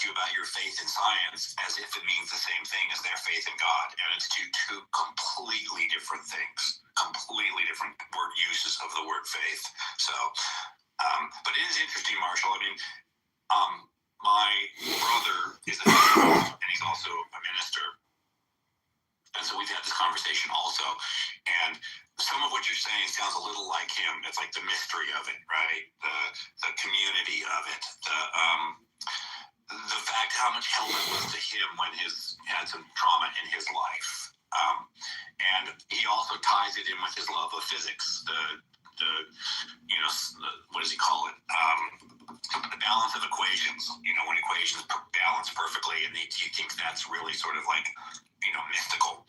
you about your faith in science as if it means the same thing as their faith in God. And it's two completely different things, completely different word uses of the word faith. So, but it is interesting, Marshall. I mean, my brother is a theologian, and he's also a minister. And so we've had this conversation also. And some of what you're saying sounds a little like him. It's like the mystery of it, right? The community of it. The fact how much help it was to him when he had some trauma in his life. And he also ties it in with his love of physics. What does he call it? The balance of equations. When equations balance perfectly, and he thinks that's really sort of like, mystical.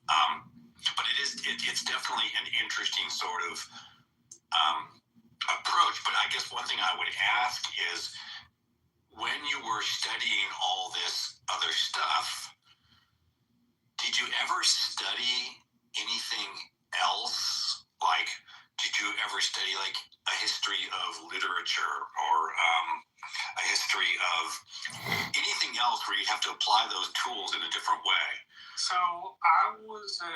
But it's definitely an interesting sort of approach. But I guess one thing I would ask is, when you were studying all this other stuff, did you ever study anything else? Like, did you ever study like a history of literature or a history of anything else where you have to apply those tools in a different way? So I was a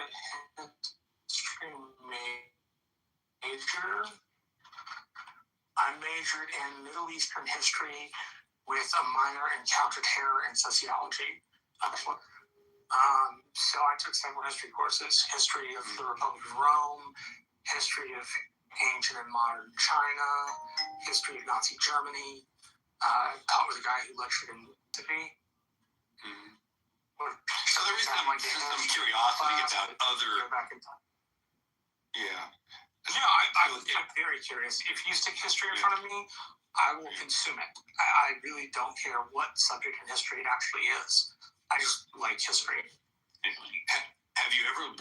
history major. I majored in Middle Eastern history with a minor in counterterror and sociology. So I took several history courses: history of the Republic of Rome, history of ancient and modern China, history of Nazi Germany. I taught with a guy who lectured in Mississippi. So there is some curiosity about other. Yeah. I'm very curious. If you stick history in front of me, I will consume it. I really don't care what subject in history it actually is. I just like history. Have you ever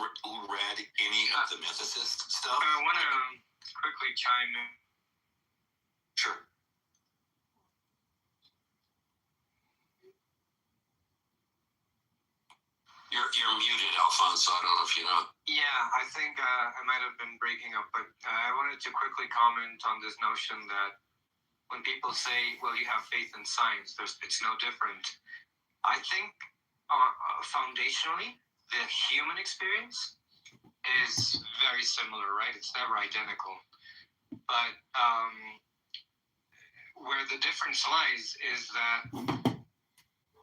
read any of the mythicist stuff? I want to quickly chime in. Sure. You're muted, Alfonso. I don't know if you know. Yeah, I think I might have been breaking up, but I wanted to quickly comment on this notion that when people say, well, you have faith in science, it's no different. I think foundationally, the human experience is very similar, right? It's never identical. But where the difference lies is that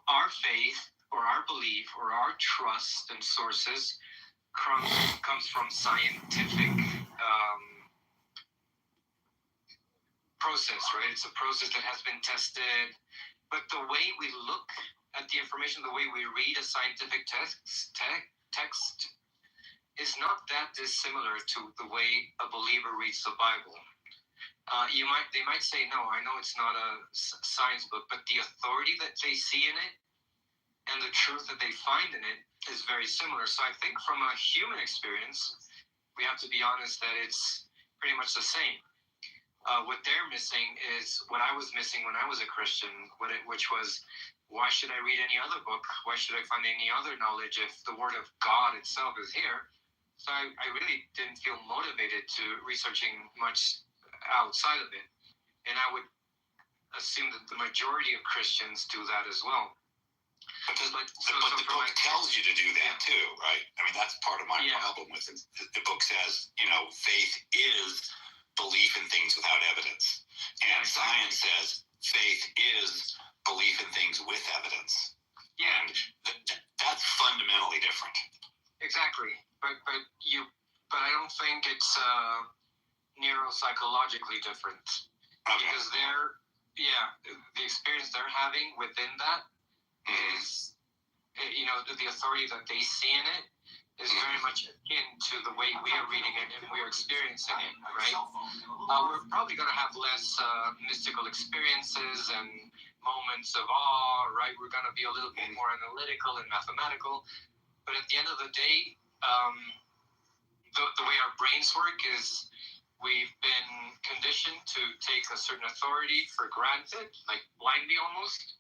our faith or our belief or our trust in sources comes from scientific process, right? It's a process that has been tested. But the way we look at the information, the way we read a scientific text is not that dissimilar to the way a believer reads the Bible. They might say, no, I know it's not a science book, but the authority that they see in it and the truth that they find in it is very similar. So I think from a human experience, we have to be honest that it's pretty much the same. What they're missing is what I was missing when I was a Christian, which was, why should I read any other book? Why should I find any other knowledge if the Word of God itself is here? So I really didn't feel motivated to researching much outside of it. And I would assume that the majority of Christians do that as well. But the book tells you to do that too, right? I mean, that's part of my problem with it. The book says, faith is belief in things without evidence. And science says faith is belief in things with evidence. Yeah. And that's fundamentally different. Exactly. But I don't think it's neuropsychologically different. Okay. Because the experience they're having within that is, the authority that they see in it is very much akin to the way we are reading it and we are experiencing it, right? We're probably going to have less mystical experiences and moments of awe, right? We're going to be a little bit more analytical and mathematical. But at the end of the day, the way our brains work is we've been conditioned to take a certain authority for granted, like blindly almost.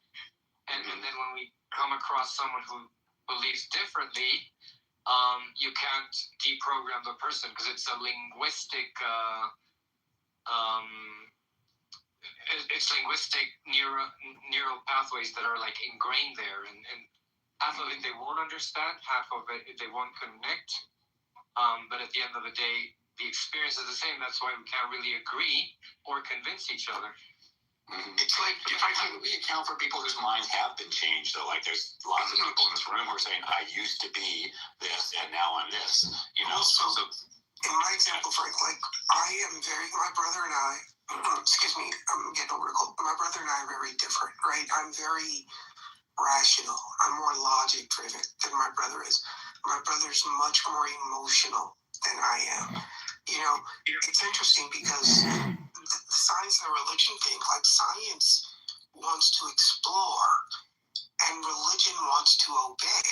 And then when we come across someone who believes differently, you can't deprogram the person because it's a linguistic it's linguistic neural pathways that are like ingrained there, and half of it they won't understand, half of it they won't connect. But at the end of the day, the experience is the same. That's why we can't really agree or convince each other. It's like, if I can, we account for people whose minds have been changed. So, like, there's lots of people in this room who are saying, I used to be this, and now I'm this. You know, so in my example, Frank, like, my brother and I, excuse me, I'm getting over a cold. My brother and I are very different, right? I'm very rational. I'm more logic driven than my brother is. My brother's much more emotional than I am. You know, it's interesting because the science and the religion thing, like science wants to explore and religion wants to obey,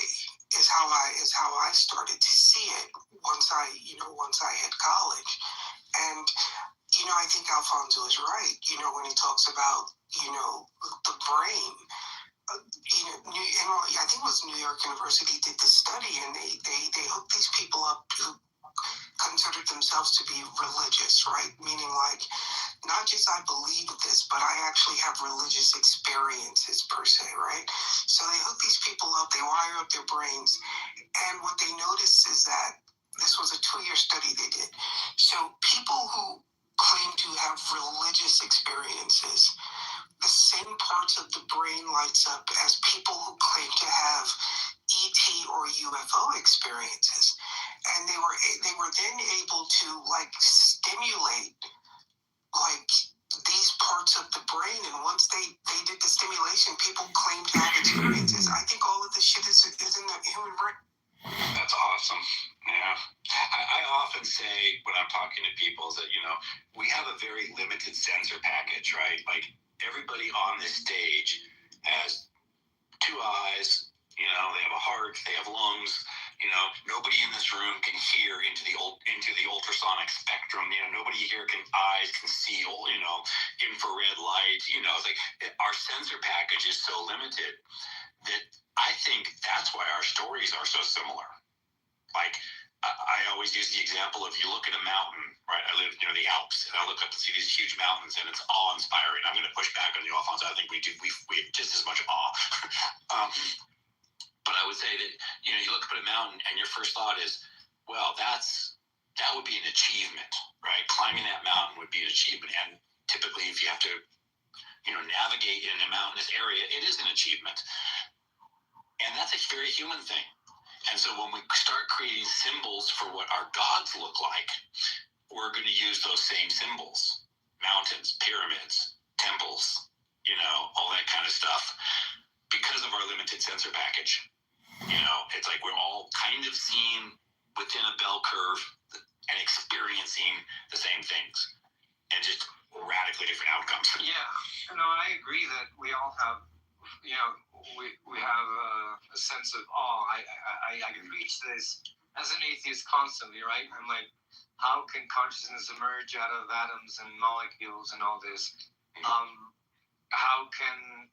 is how I started to see it once I hit college. And I think Alfonso is right, when he talks about, the brain. I think it was New York University did this study, and they hooked these people up who considered themselves to be religious, right? Meaning, like, not just I believe this, but I actually have religious experiences per se, right? So they hook these people up, they wire up their brains, and what they noticed is that this was a 2-year study they did. So people who claim to have religious experiences, the same parts of the brain lights up as people who claim to have ET or UFO experiences. And they were then able to, like, stimulate, like, these parts of the brain. And once they did the stimulation, people claim to have experiences. I think all of this shit is in the human brain. That's awesome. Yeah. I often say when I'm talking to people that, we have a very limited sensor package, right? Like, everybody on this stage has 2 eyes, they have a heart, they have lungs, nobody in this room can hear into the ultrasonic spectrum. Nobody here can see, infrared light. It's like our sensor package is so limited that I think that's why our stories are so similar. Like, I always use the example of, you look at a mountain, right? I live near the Alps, and I look up and see these huge mountains, and it's awe-inspiring. I'm going to push back on you, Alfonso. I think we have just as much awe. But I would say that, you look up at a mountain, and your first thought is, well, that would be an achievement, right? Climbing that mountain would be an achievement. And typically, if you have to, navigate in a mountainous area, it is an achievement. And that's a very human thing. And so when we start creating symbols for what our gods look like, we're going to use those same symbols. Mountains, pyramids, temples, all that kind of stuff, because of our limited sensor package. It's like we're all kind of seeing within a bell curve and experiencing the same things, and just radically different outcomes. Yeah, no, I agree that we all have, we have a sense of awe. I preach this as an atheist constantly, right? I'm like, how can consciousness emerge out of atoms and molecules and all this? How can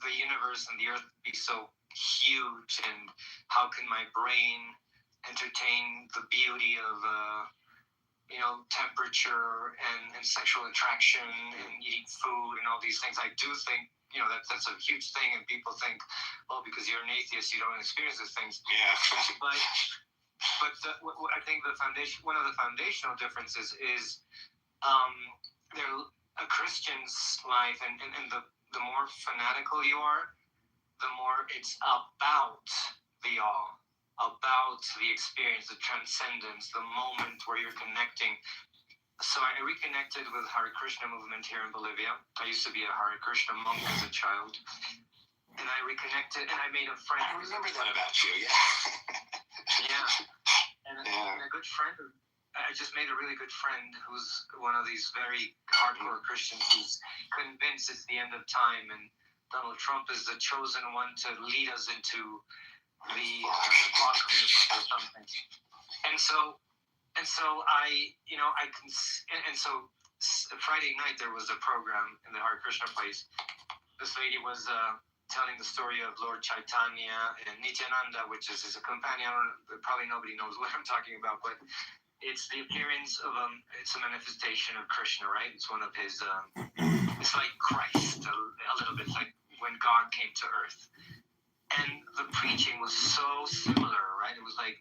the universe and the earth be so huge, and how can my brain entertain the beauty of temperature and sexual attraction and eating food and all these things? I do think that's a huge thing, and people think, well, because you're an atheist, you don't experience these things. Yeah. but I think one of the foundational differences is a Christian's life, and the more fanatical you are, the more it's about the awe, about the experience, the transcendence, the moment where you're connecting. So I reconnected with Hare Krishna movement here in Bolivia. I used to be a Hare Krishna monk as a child. And I reconnected, and I made a friend. I remember that about you, yeah. Yeah. And a good friend, I just made a really good friend who's one of these very hardcore Christians who's convinced it's the end of time, and Donald Trump is the chosen one to lead us into the apocalypse or something. And so Friday night there was a program in the Hare Krishna place. This lady was telling the story of Lord Chaitanya and Nityananda, which is a companion. Probably nobody knows what I'm talking about, but it's the appearance of it's a manifestation of Krishna, right? It's one of his it's like Christ, a little bit like when God came to earth. And the preaching was so similar, right? It was like,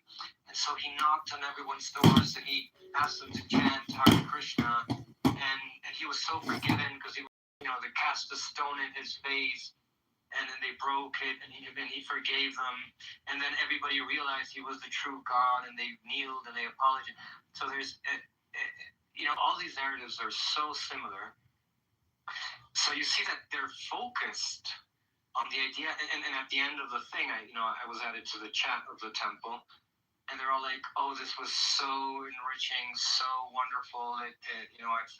and so he knocked on everyone's doors and he asked them to chant Hare Krishna, and he was so forgiven because he, they cast a stone in his face, and then they broke it, and he forgave them, and then everybody realized he was the true God, and they kneeled and they apologized. So there's, all these narratives are so similar. So you see that they're focused on the idea, and at the end of the thing, I was added to the chat of the temple, and they're all like, "Oh, this was so enriching, so wonderful. I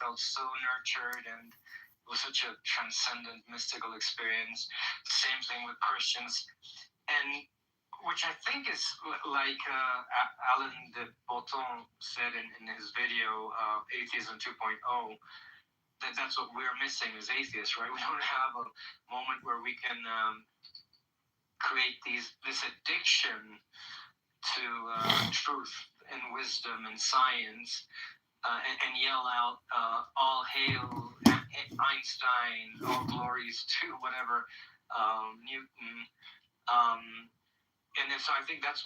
felt so nurtured, and it was such a transcendent, mystical experience." Same thing with Christians, and which I think is like Alain de Botton said in his video, Atheism 2.0. That's what we're missing as atheists, right? We don't have a moment where we can create this addiction to truth and wisdom and science, and yell out, "All hail Einstein! All glories to whatever Newton!" And then, so I think that's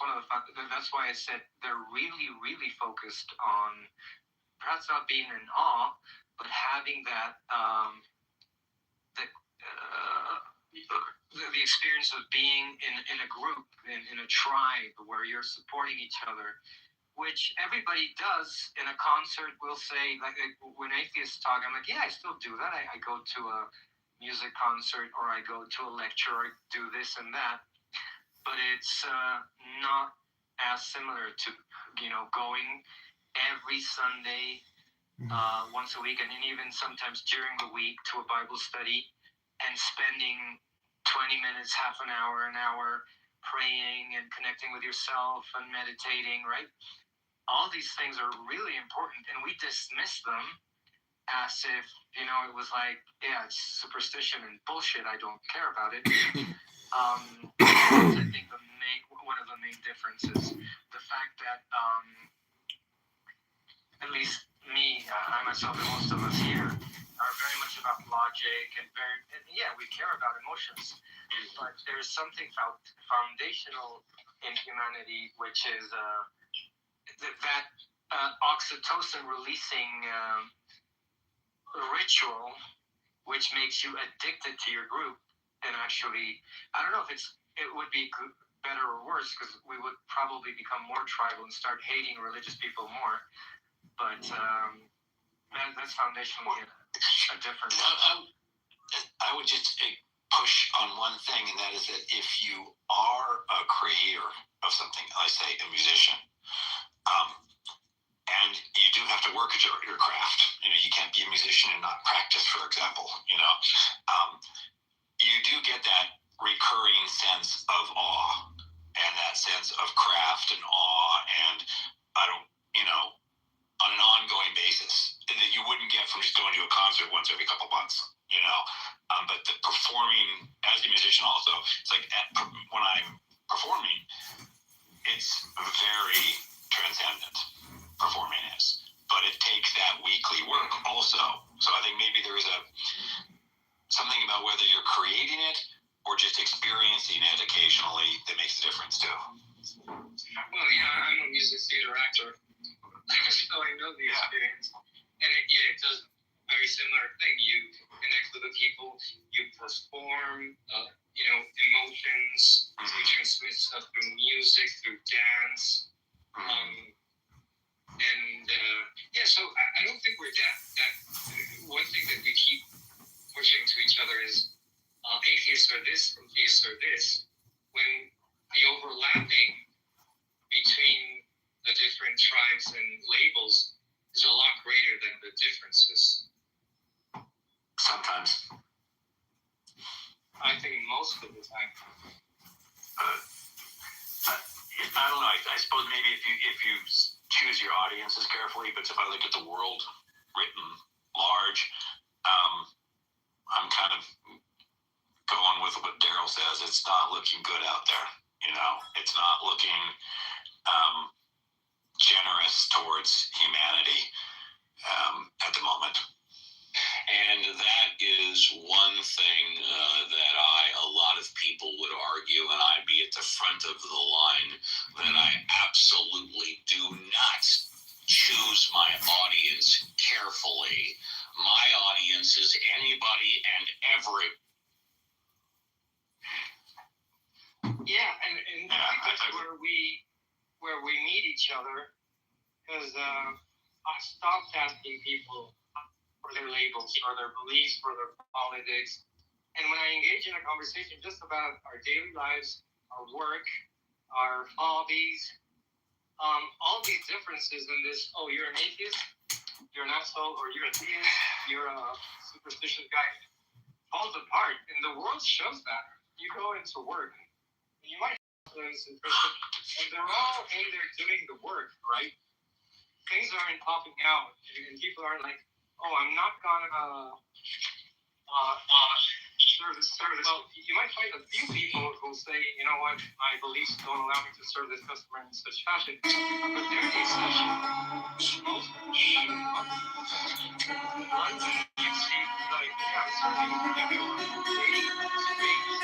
that's why I said they're really, really focused on perhaps not being in awe, but having that the experience of being in a group, in a tribe where you're supporting each other, which everybody does in a concert. Will say, like when atheists talk, I'm like, yeah, I still do that. I go to a music concert, or I go to a lecture, or I do this and that, but it's not as similar to going every Sunday, once a week, and then even sometimes during the week to a Bible study and spending 20 minutes, half an hour, praying and connecting with yourself and meditating, right? All these things are really important, and we dismiss them as if, it was like, yeah, it's superstition and bullshit. I don't care about it. I think one of the main differences, the fact that, at least me, I myself, and most of us here are very much about logic, and yeah, we care about emotions, but there's something foundational in humanity, which is that oxytocin releasing ritual, which makes you addicted to your group. And actually, I don't know if it would be good, better or worse, because we would probably become more tribal and start hating religious people more. But that's foundationally a difference. I would just push on one thing, and that is that if you are a creator of something, I say a musician, and you do have to work at your craft. You can't be a musician and not practice, for example. You do get that recurring sense of awe, and that sense of craft and awe, and on an ongoing basis that you wouldn't get from just going to a concert once every couple months. But the performing as a musician also, it's like when I'm performing, it's very transcendent. Performing is, but it takes that weekly work also. So I think maybe there is something about whether you're creating it or just experiencing it occasionally that makes a difference too. Well, I'm a music theater actor, so I know the experience, and it does a very similar thing. You connect with the people, you perform, emotions, you transmit stuff through music, through dance. So I don't think we're that. One thing that we keep pushing to each other is atheists are this, atheists are this, when the overlapping between the different tribes and labels is a lot greater than the differences. Sometimes. I think most of the time. I don't know. I suppose maybe if you choose your audiences carefully, but if I look at the world written large, I'm kind of going with what Daryl says. It's not looking good out there. It's not looking generous towards humanity at the moment. And that is one thing that a lot of people would argue, and I'd be at the front of the line, that I absolutely do not choose my audience carefully. My audience is anybody and every. Yeah, and I think that's where we meet each other, because I stopped asking people for their labels, for their beliefs, for their politics. And when I engage in a conversation just about our daily lives, our work, our hobbies, all these differences in this, oh, you're an atheist, you're an asshole, or you're a theist, you're a superstitious guy, falls apart. And the world shows that. You go into work, and you might have influence in person, and they're all in there doing the work, right? Things aren't popping out, and people aren't like, oh, I'm not gonna serve this. Well, you might find a few people who say, you know what, my beliefs don't allow me to serve this customer in such fashion, but they're the exception. Most ones you see, like, yeah, I'm serving everyone, creating space,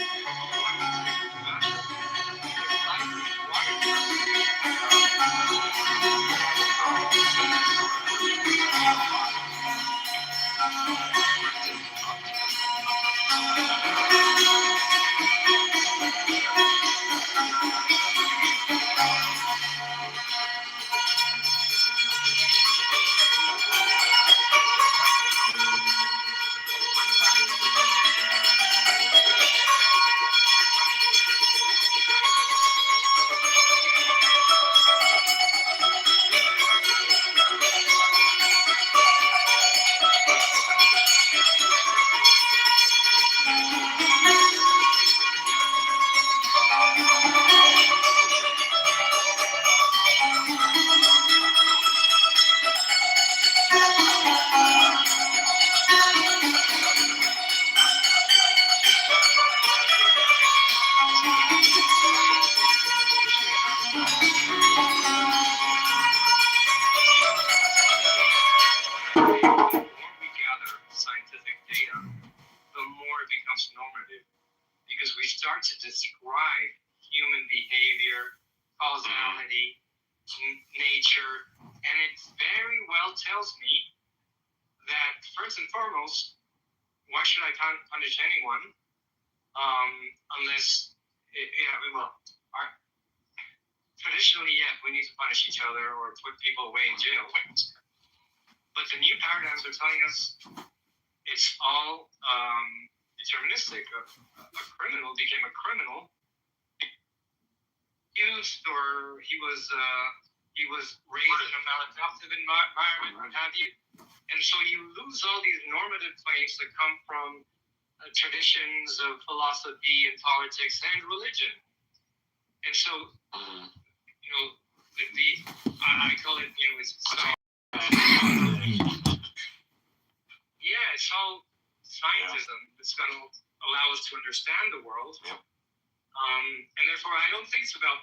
scientific data, the more it becomes normative, because we start to describe human behavior, causality, nature, and it very well tells me that first and foremost, why should I punish anyone unless, traditionally, yeah, we need to punish each other or put people away in jail. But the new paradigms are telling us it's all deterministic. A criminal became a criminal, used, or he was raised in a maladaptive environment, what have you. And so you lose all these normative claims that come from traditions of philosophy and politics and religion. And so, I call it, it's it's all scientism that's going to allow us to understand the world. And therefore, I don't think it's about,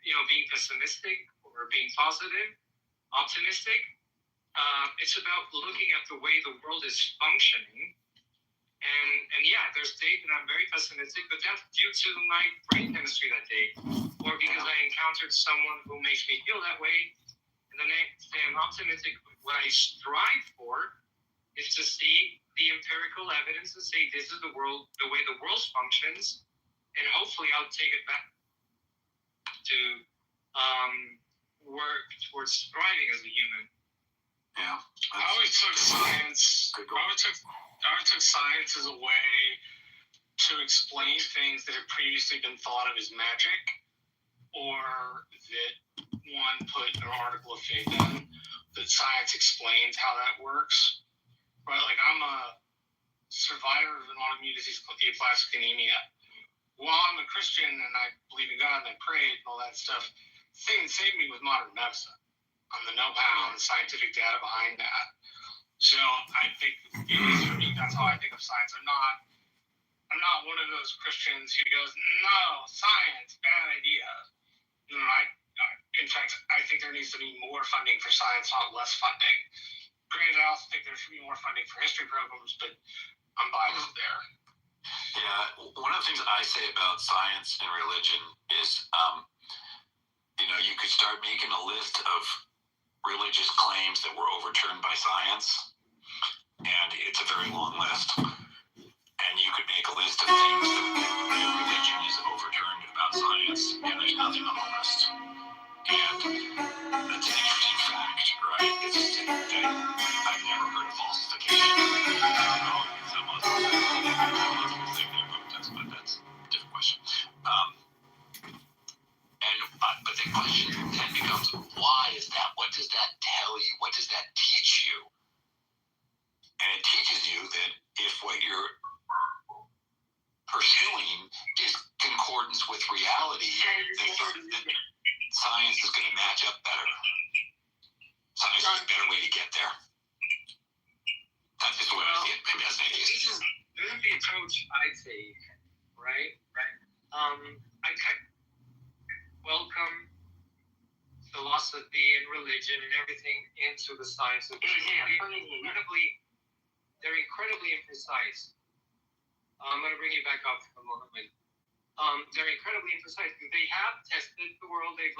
being pessimistic or being positive, optimistic. It's about looking at the way the world is functioning. And there's days that I'm very pessimistic, but that's due to my brain chemistry that day, or because I encountered someone who makes me feel that way. And the next day I'm optimistic. What I strive for is to see the empirical evidence and say this is the world, the way the world functions, and hopefully I'll take it back to work towards thriving as a human. Yeah, I always took science. I always took science as a way to explain things that had previously been thought of as magic, or that one put an article of faith in. That science explains how that works. Right, like I'm a survivor of an autoimmune disease called aplastic anemia. While I'm a Christian and I believe in God and I prayed and all that stuff, the thing that saved me was modern medicine. On the know-how and the scientific data behind that. So I think, for me, that's how I think of science. I'm not one of those Christians who goes, no, science, bad idea. In fact, I think there needs to be more funding for science, not less funding. Granted, I also think there should be more funding for history programs, but I'm biased there. Yeah, one of the things I say about science and religion is, you could start making a list of religious claims that were overturned by science, and it's a very long list. And you could make a list of things that your religion is overturned about science, and there's nothing on the list. And that's an interesting fact, right? I've never heard of falsification. Some Muslims think they're protest, but that's a different question. But the question then becomes, why is that? What does that tell you? What does that teach you? And it teaches you that if what you're pursuing is concordance with reality, that science is going to match up better. Science is a better way to get there. That's just the way I see it. Maybe that's an atheist. This is the approach I take, right? I kind of welcome philosophy and religion and everything into the science of they're incredibly imprecise. I'm going to bring you back up for a moment. They're incredibly imprecise. They have tested the world. They've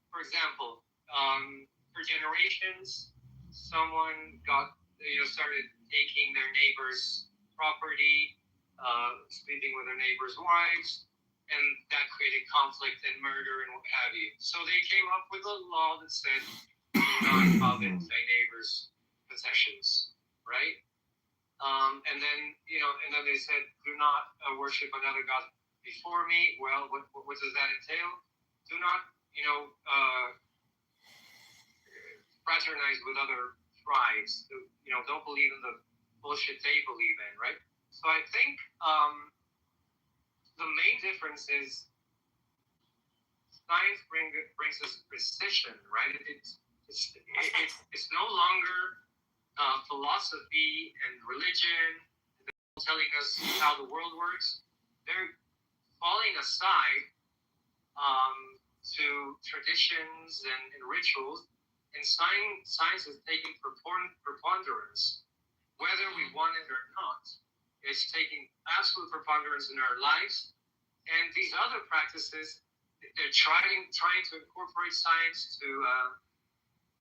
for example, for generations, someone started taking their neighbor's property, sleeping with their neighbor's wives, and that created conflict and murder and what have you. So they came up with a law that said, do not covet thy neighbor's possessions, right? And then they said, do not worship another god before me. Well, what does that entail? Do not, fraternize with other tribes. Don't believe in the bullshit they believe in, right? So I think the main difference is science brings us precision, right? It's no longer philosophy and religion telling us how the world works. They're falling aside to traditions and rituals, and science is taking preponderance, whether we want it or not. It's taking absolute preponderance in our lives, and these other practices, they're trying to incorporate science to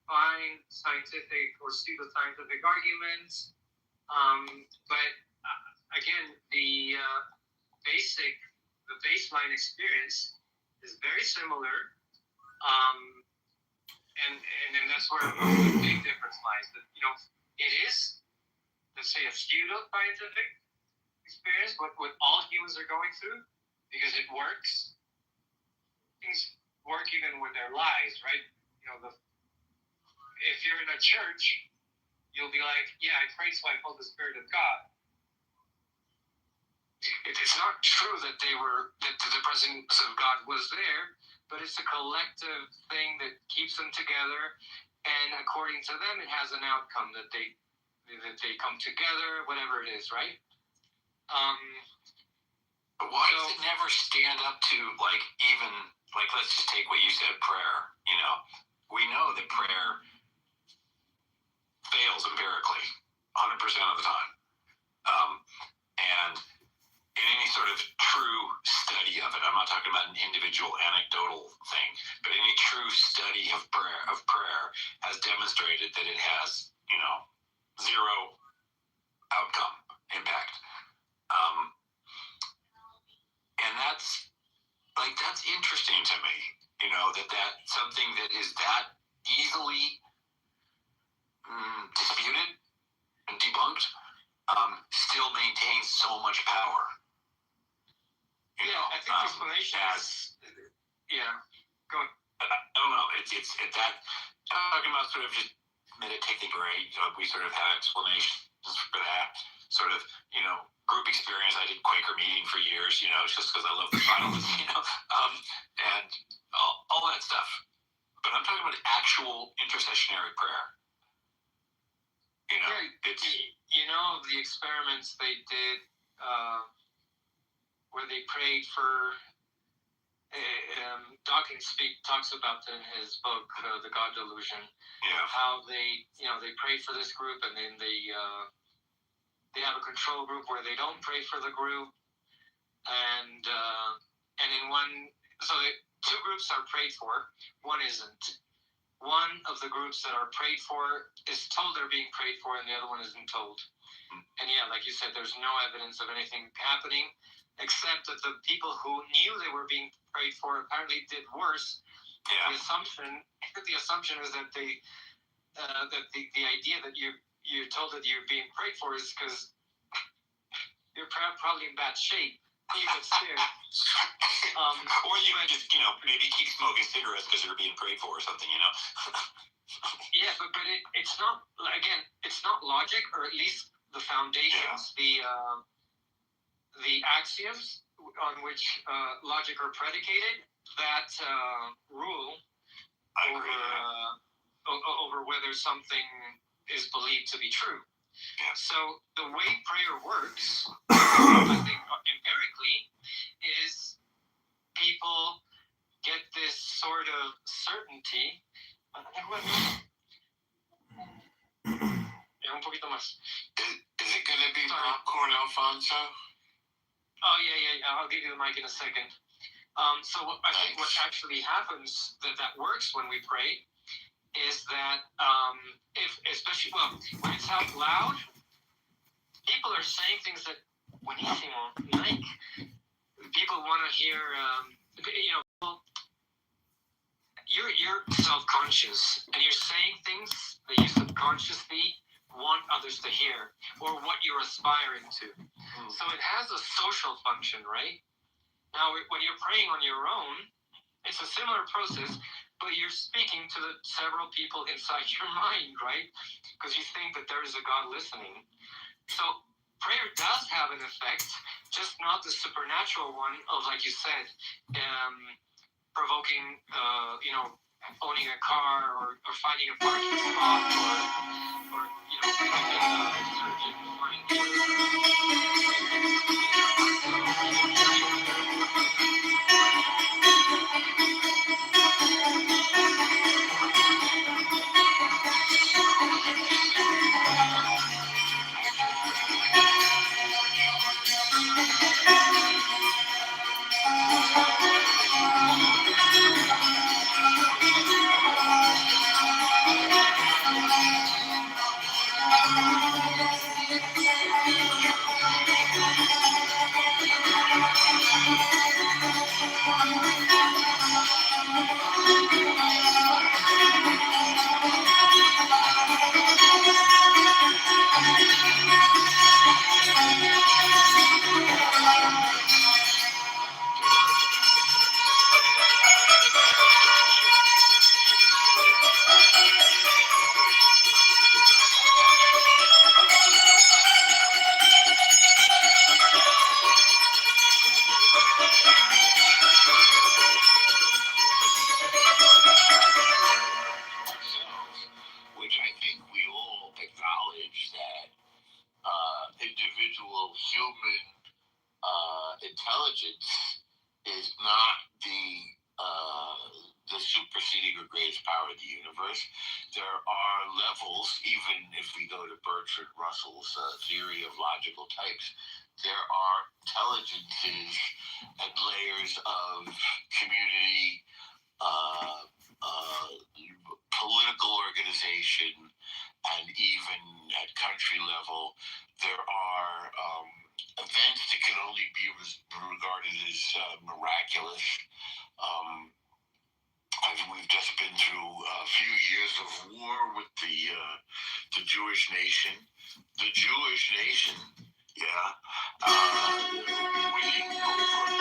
find scientific or pseudoscientific arguments, but again, the baseline experience is very similar, and that's where the big difference lies. That it is, let's say, a pseudo-scientific experience, what all humans are going through, because it works. Things work even when they're lies, right? If you're in a church, you'll be like, yeah, I prayed so I felt the Spirit of God. It's not true that the presence of God was there, but it's a collective thing that keeps them together, and according to them, it has an outcome that they come together, whatever it is, right? But why does it never stand up to let's just take what you said, prayer. We know that prayer fails empirically 100% of the time, and in any sort of true study of it, I'm not talking about an individual anecdotal thing, but any true study of prayer has demonstrated that it has, zero outcome impact. And that's interesting to me, that something that is that easily disputed and debunked still maintains so much power. I think the explanation is, go ahead. I don't know. It's that talking about sort of just meditating, right? We sort of have explanations for that sort of, group experience. I did Quaker meeting for years, just because I love the silence, and all that stuff. But I'm talking about actual intercessionary prayer. It's the experiments they did where they prayed for Dawkins talks about that in his book, The God Delusion. Yeah. How they pray for this group, and then they have a control group where they don't pray for the group, and in one, so two groups are prayed for, one isn't. One of the groups that are prayed for is told they're being prayed for, and the other one isn't told. And yeah, like you said, there's no evidence of anything happening, except that the people who knew they were being prayed for apparently did worse. Yeah. The assumption is that the idea that you're told that you're being prayed for is because you're probably in bad shape. You get scared. Or you might just, maybe keep smoking cigarettes because you're being prayed for or something, Yeah, but it's not, again, it's not logic, or at least the foundations, the axioms on which logic are predicated, that rule over whether something is believed to be true. Yeah. So the way prayer works, I think empirically, is people get this sort of certainty. Un poquito más. Is it going to be popcorn, Alfonso? Oh, yeah. I'll give you the mic in a second. So I think what actually happens that works when we pray is that especially when it's out loud, people are saying things that buenísimo, like people want to hear. You're self-conscious, and you're saying things that you subconsciously want others to hear, or what you're aspiring to. So it has a social function, right? Now, when you're praying on your own, it's a similar process, but you're speaking to the several people inside your mind, right? Because you think that there is a God listening. So prayer does have an effect, just not the supernatural one of, like you said, provoking, owning a car, or finding a parking spot, or becoming a surgeon, Which I think we all acknowledge that individual human intelligence is not the superseding or greatest power of the universe. There are levels, even if we go to Bertrand Russell's theory of logical types, there are intelligences and layers of community, political organization, and even at country level, there are events that can only be regarded as miraculous. We've just been through a few years of war with the Jewish nation. The Jewish nation, winning over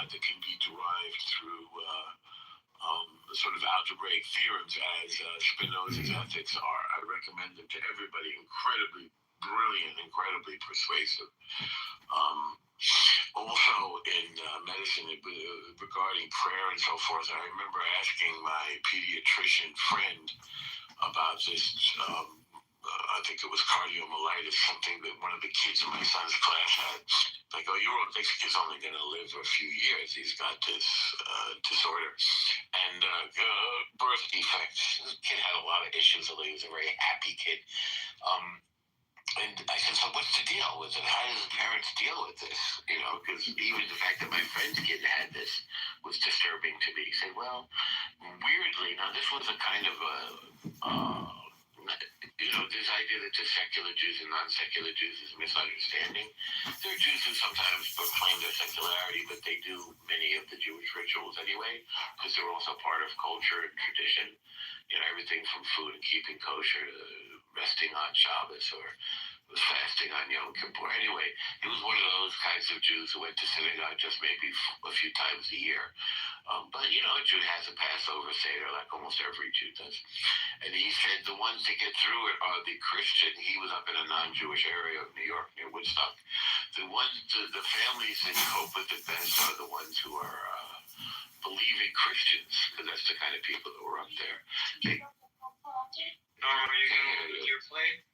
God that can be derived through sort of algebraic theorems as Spinoza's ethics are. I recommend them to everybody. Incredibly brilliant, incredibly persuasive. Also in medicine, regarding prayer and so forth, I remember asking my pediatrician friend about this. I think it was cardiomyelitis, something that one of the kids in my son's class had. Like, oh, this kid's only going to live a few years. He's got this disorder. And birth defects. This kid had a lot of issues, although he was a very happy kid. And I said, so what's the deal with it? How does the parents deal with this? Because even the fact that my friend's kid had this was disturbing to me. He said, well, weirdly, now this was a kind of a, this idea that there's secular Jews and non-secular Jews is a misunderstanding. There are Jews who sometimes proclaim their secularity, but they do many of the Jewish rituals anyway, because they're also part of culture and tradition. Everything from food and keeping kosher to resting on Shabbos or fasting on Yom Kippur. Anyway, he was one of those kinds of Jews who went to synagogue just maybe a few times a year. But a Jew has a Passover Seder like almost every Jew does. And he said the ones that get through it are the Christian. He was up in a non-Jewish area of New York near Woodstock. The families that cope with it best are the ones who are believing Christians, because that's the kind of people that were up there. Norm, are you going to your play?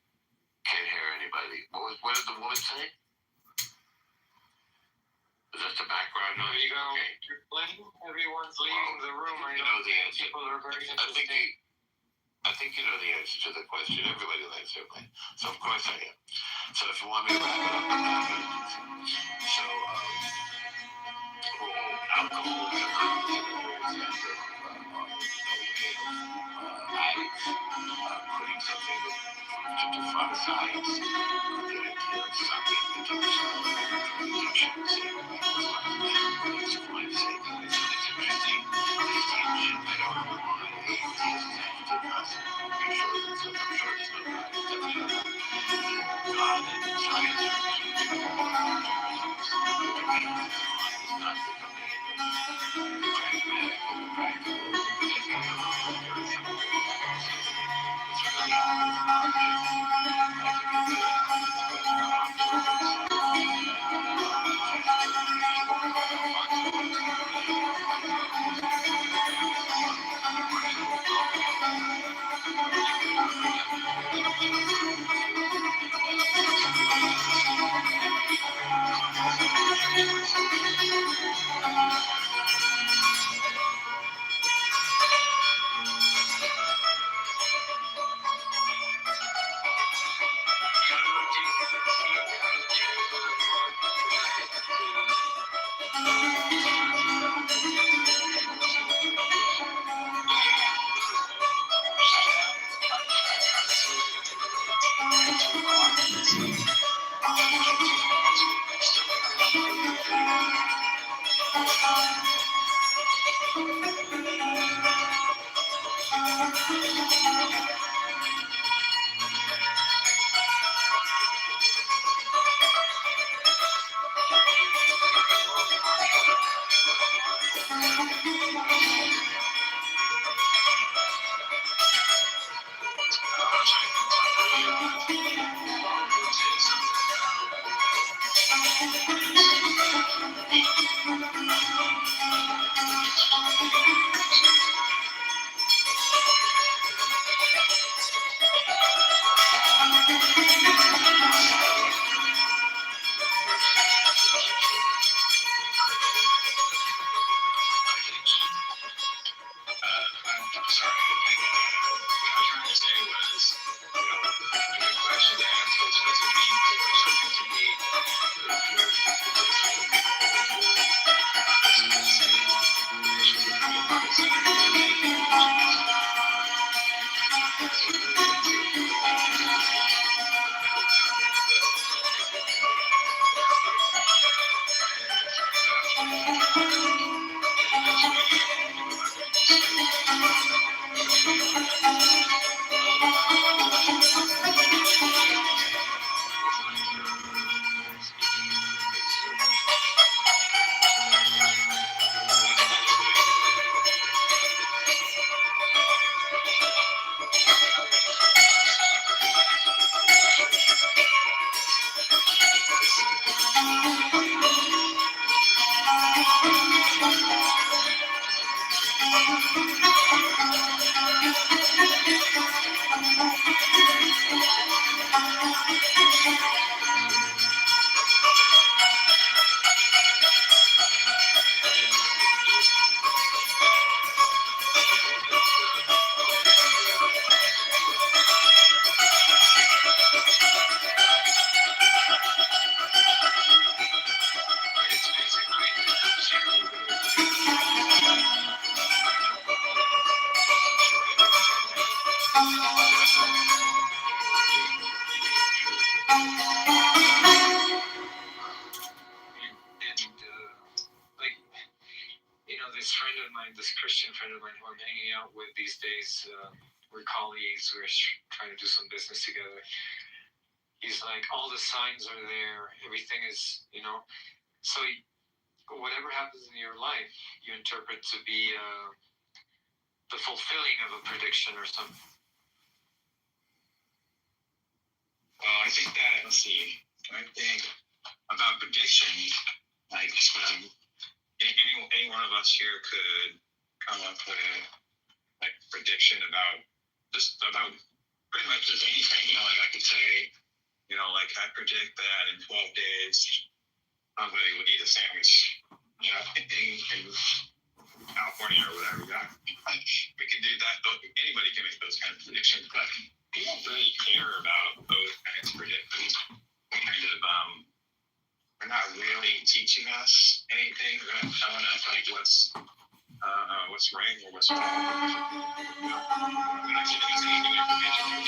Can't hear anybody. What did the woman say? Is that the background noise? There you go. Okay. You're playing. Everyone's leaving the room. I know the answer. People are very I think you know the answer to the question. Everybody likes their play. So of course I am. So if you want me to wrap it up, I'm not going to do so. Alcohol is a putting something to defy science, the idea of something that it's quite safe. It's interesting distinction. I don't know why atheism has to us. I'm sure it's no God. It's definitely not God and science are two not the pragmatic and the practical. this friend of mine, this Christian friend of mine who I'm hanging out with these days, we're colleagues, we're trying to do some business together. He's like, all the signs are there, everything is, so whatever happens in your life, you interpret to be the fulfilling of a prediction or something. Well, I think that, let's see, I think about prediction, like any one of us here could come up with like prediction about pretty much just anything, like I could say, like I predict that in 12 days, somebody would eat a sandwich, in California or whatever. We can do that. Anybody can make those kinds of predictions, but people don't really care about those kinds of predictions. They're not really teaching us anything. They're not telling us like what's right or what's wrong. They're not giving us any new information.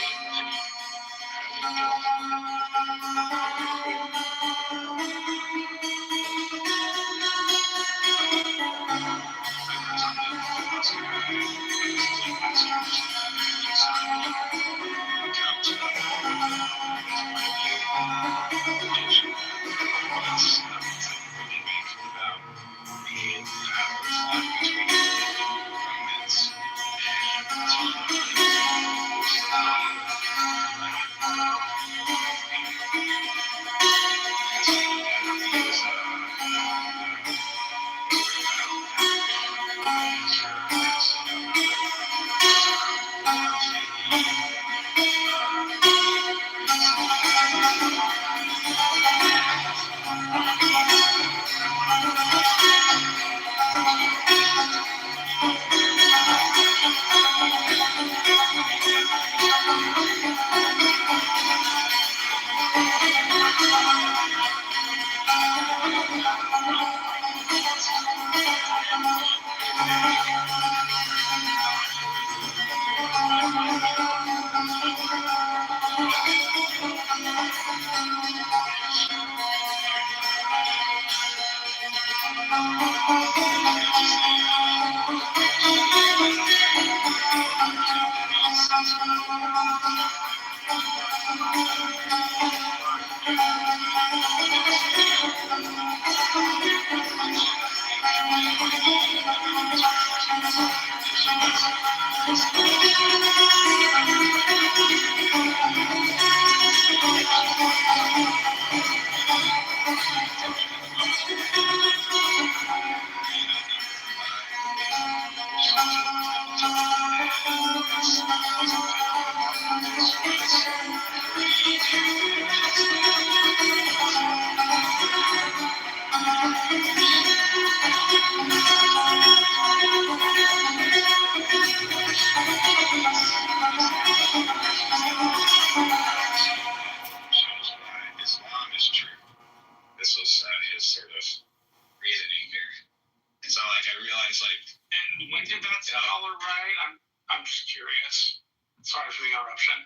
I'm just curious. Sorry for the interruption.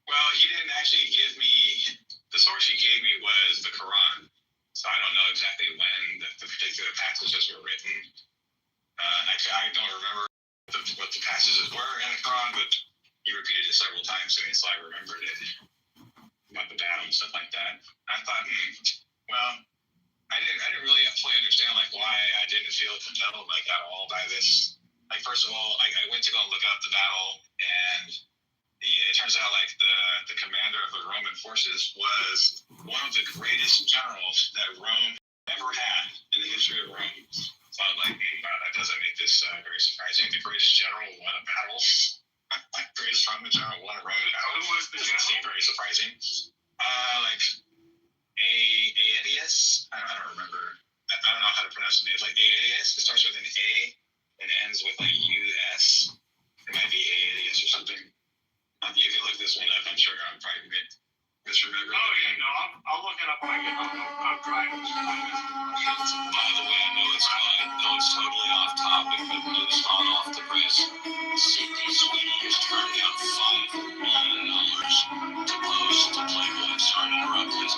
Well, he didn't actually give me, the source he gave me was the Quran. So I don't know exactly when the particular passages were written. I don't remember what the passages were in the Quran, but he repeated it several times to me, so I remembered it. About the battle and stuff like that. I thought, well, I didn't really fully understand like why I didn't feel compelled like at all by this. Like first of all, I went to go look up the battle, and it turns out like the commander of the Roman forces was one of the greatest generals that Rome ever had in the history of Rome. So I'm like, wow, that doesn't make this very surprising. The greatest general won a battle. Like greatest Roman general won a Roman battle. Who was the general? Seemed very surprising. Like Aetius. I don't remember. I don't know how to pronounce the name. It's like Aetius. It starts with an A and ends with like US. It might be Aetius or something. You can look this one up. I'm sure I'm probably misremembering. Oh yeah, no, I'll look it up when I get home. I'm driving. By the way, I know it's totally off topic, but news hot off the press. Sydney Sweeney has turned down $5 million to post to Playboy. Sorry to interrupt, please.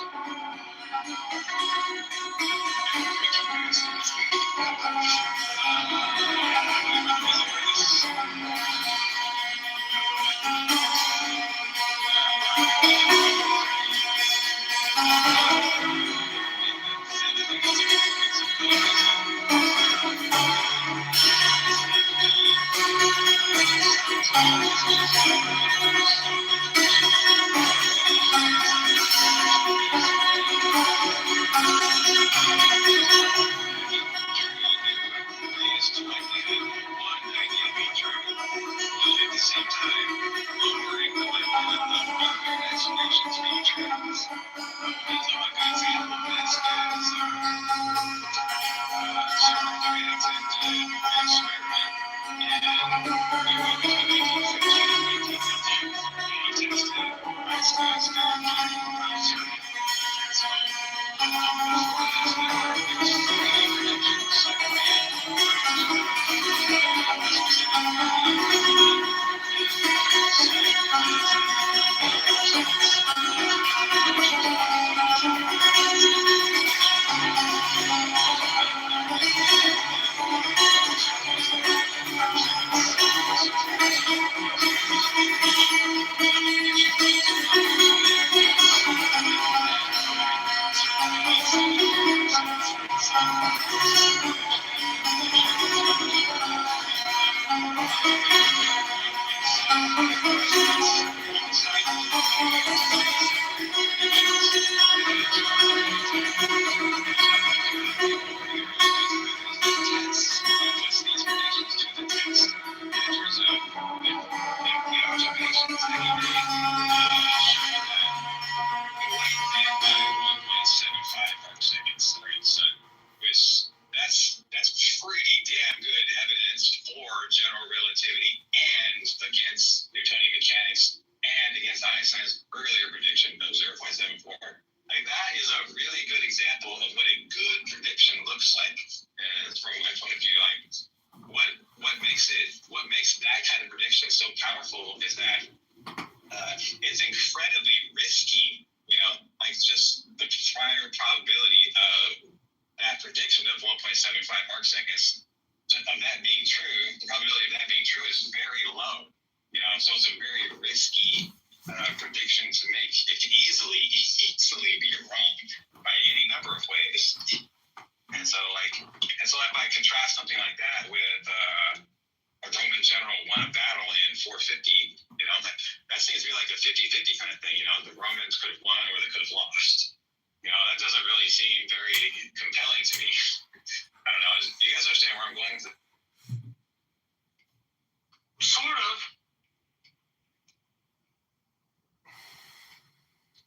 Sort of.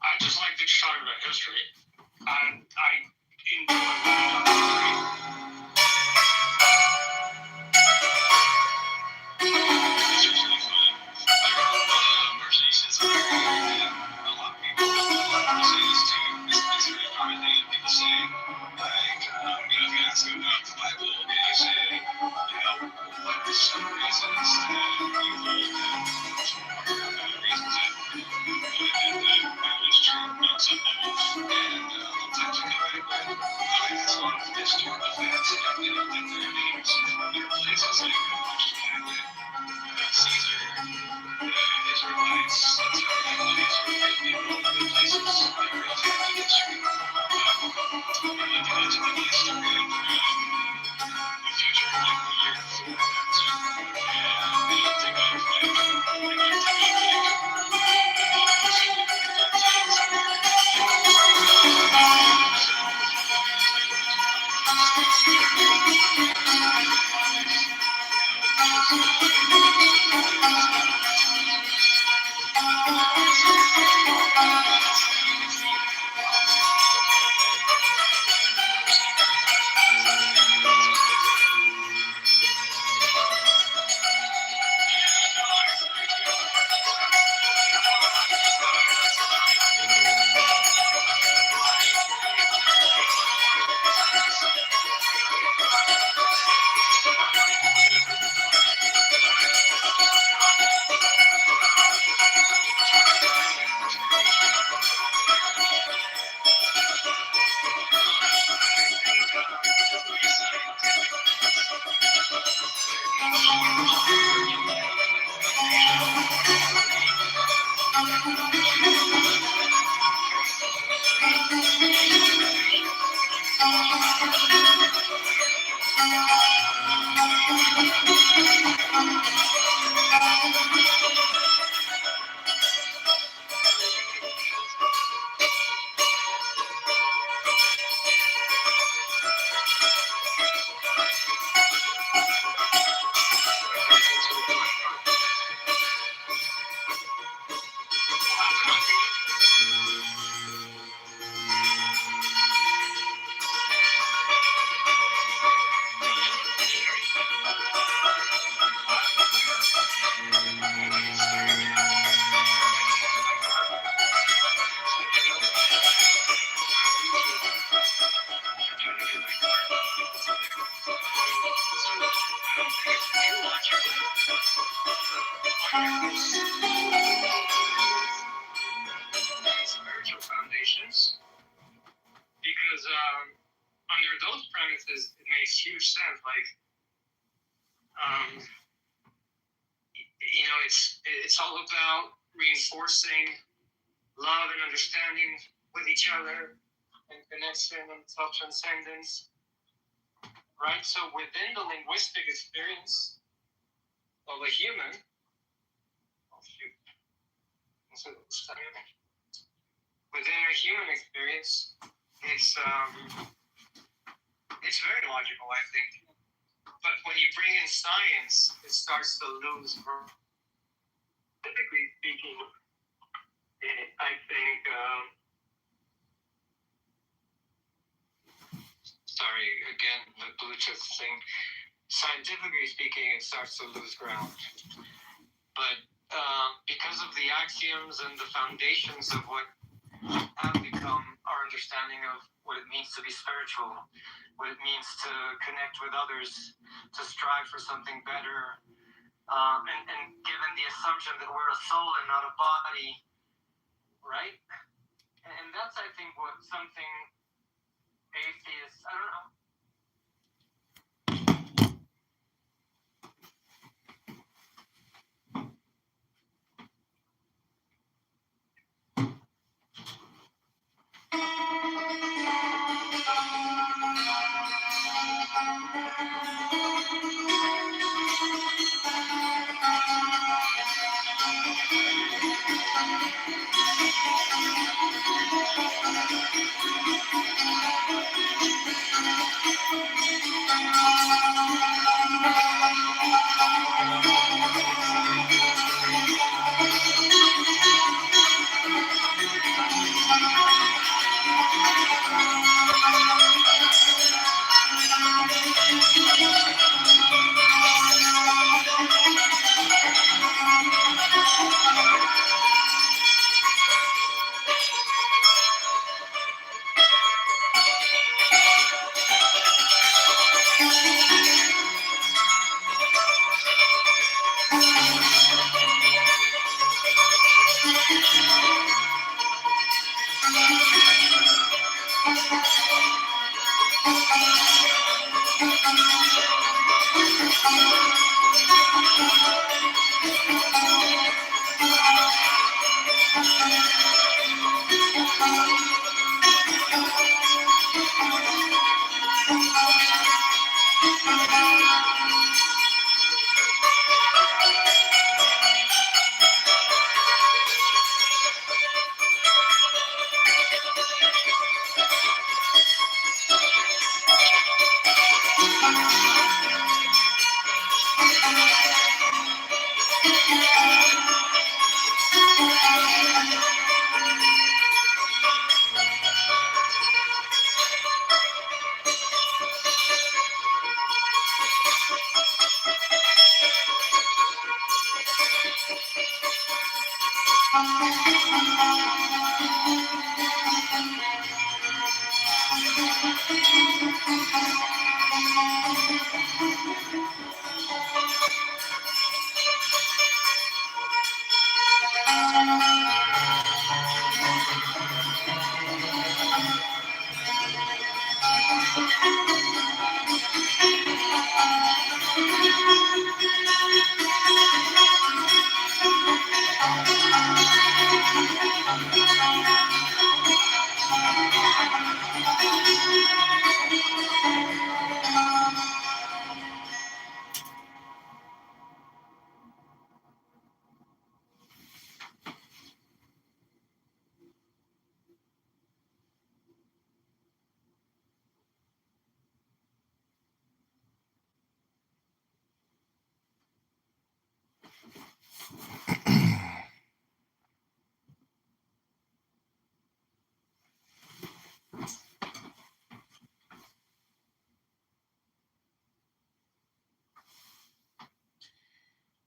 I just like to talk about history. I enjoy Spiritual foundations, because under those premises, it makes huge sense. Like, it's all about reinforcing love and understanding with each other and connection and self-transcendence, right? So within the linguistic experience of a human, within a human experience, it's very logical, I think. But when you bring in science, it starts to lose. Typically speaking, I think. Sorry, again, the Bluetooth thing. Scientifically speaking, it starts to lose ground. But because of the axioms and the foundations of what have become our understanding of what it means to be spiritual, what it means to connect with others, to strive for something better, and given the assumption that we're a soul and not a body, right? And that's, I think, what something atheists, I don't know.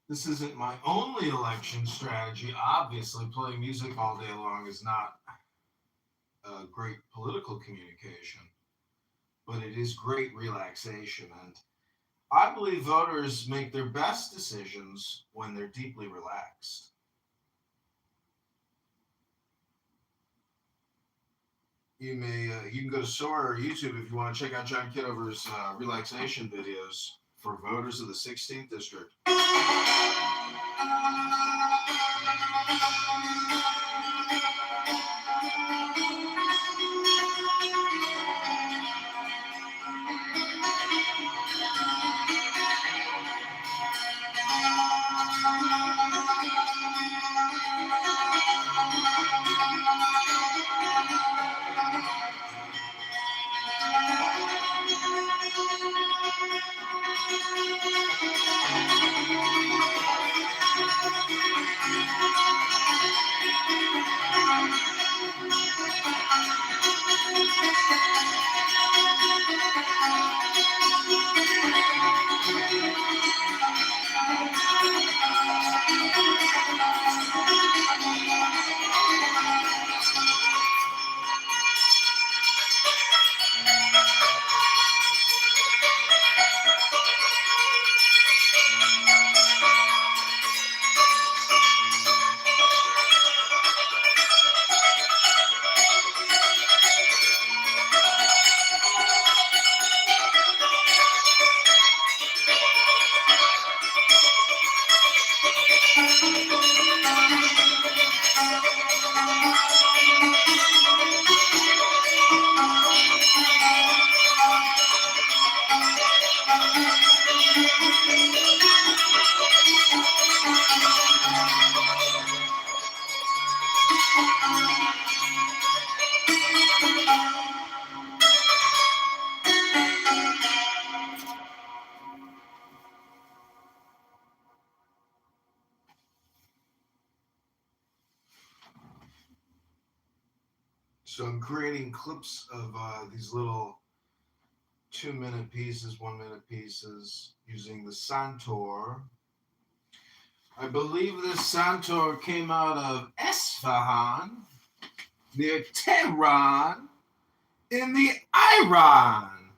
This isn't my only election strategy. Obviously, playing music all day long is not a great political communication, but it is great relaxation. And I believe voters make their best decisions when they're deeply relaxed. You can go to Sora or YouTube if you want to check out John Kitover's relaxation videos for voters of the 16th district. So I'm creating clips of these little 2-minute pieces, 1-minute pieces using the Santor. I believe this Santor came out of Esfahan, near Tehran, in the Iran.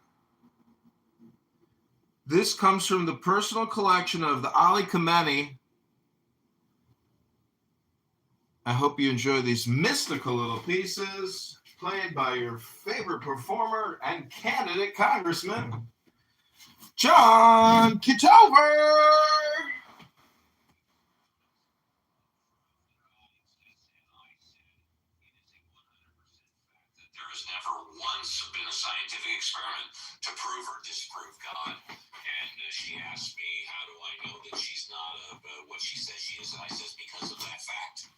This comes from the personal collection of the Ali Khamenei. I hope you enjoy these mystical little pieces played by your favorite performer and candidate Congressman, John Kitover. There has never once been a scientific experiment to prove or disprove God. And she asked me, how do I know that she's not what she says she is? And I says, because of that fact.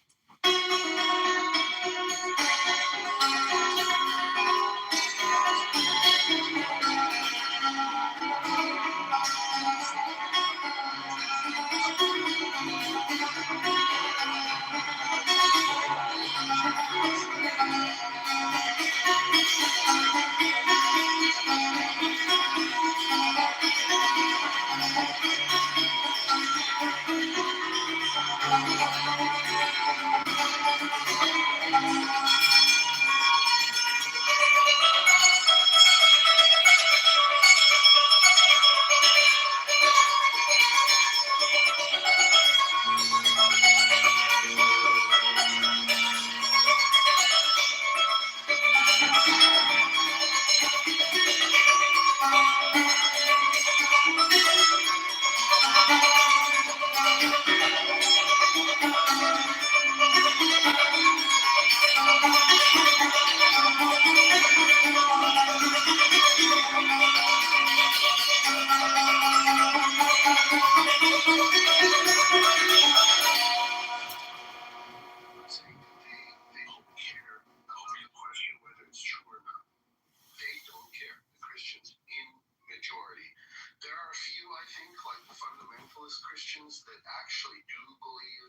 Christians that actually do believe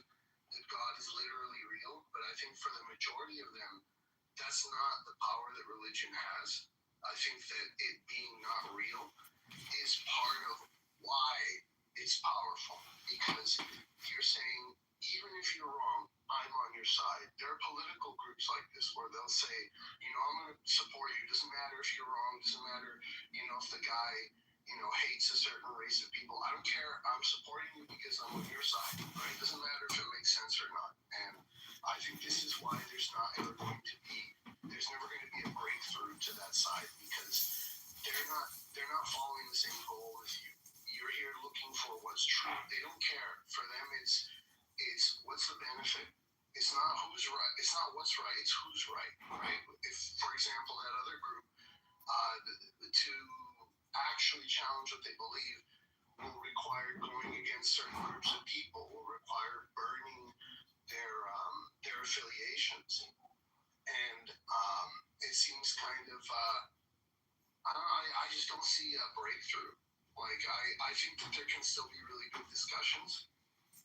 that God is literally real, but I think for the majority of them, that's not the power that religion has. I think that it being not real is part of why it's powerful, because race of people. I don't care. I'm supporting you because I'm on your side, right? It doesn't matter if it makes sense or not. And I think this is why there's never going to be a breakthrough to that side, because they're not following the same goal as you. You're here looking for what's true. They don't care. For them, it's what's the benefit. It's not who's right. It's not what's right. It's who's right, right? If, for example, that other group, to actually challenge what they believe will require going against certain groups of people, will require burning their affiliations, and it seems kind of I just don't see a breakthrough. Like I think that there can still be really good discussions.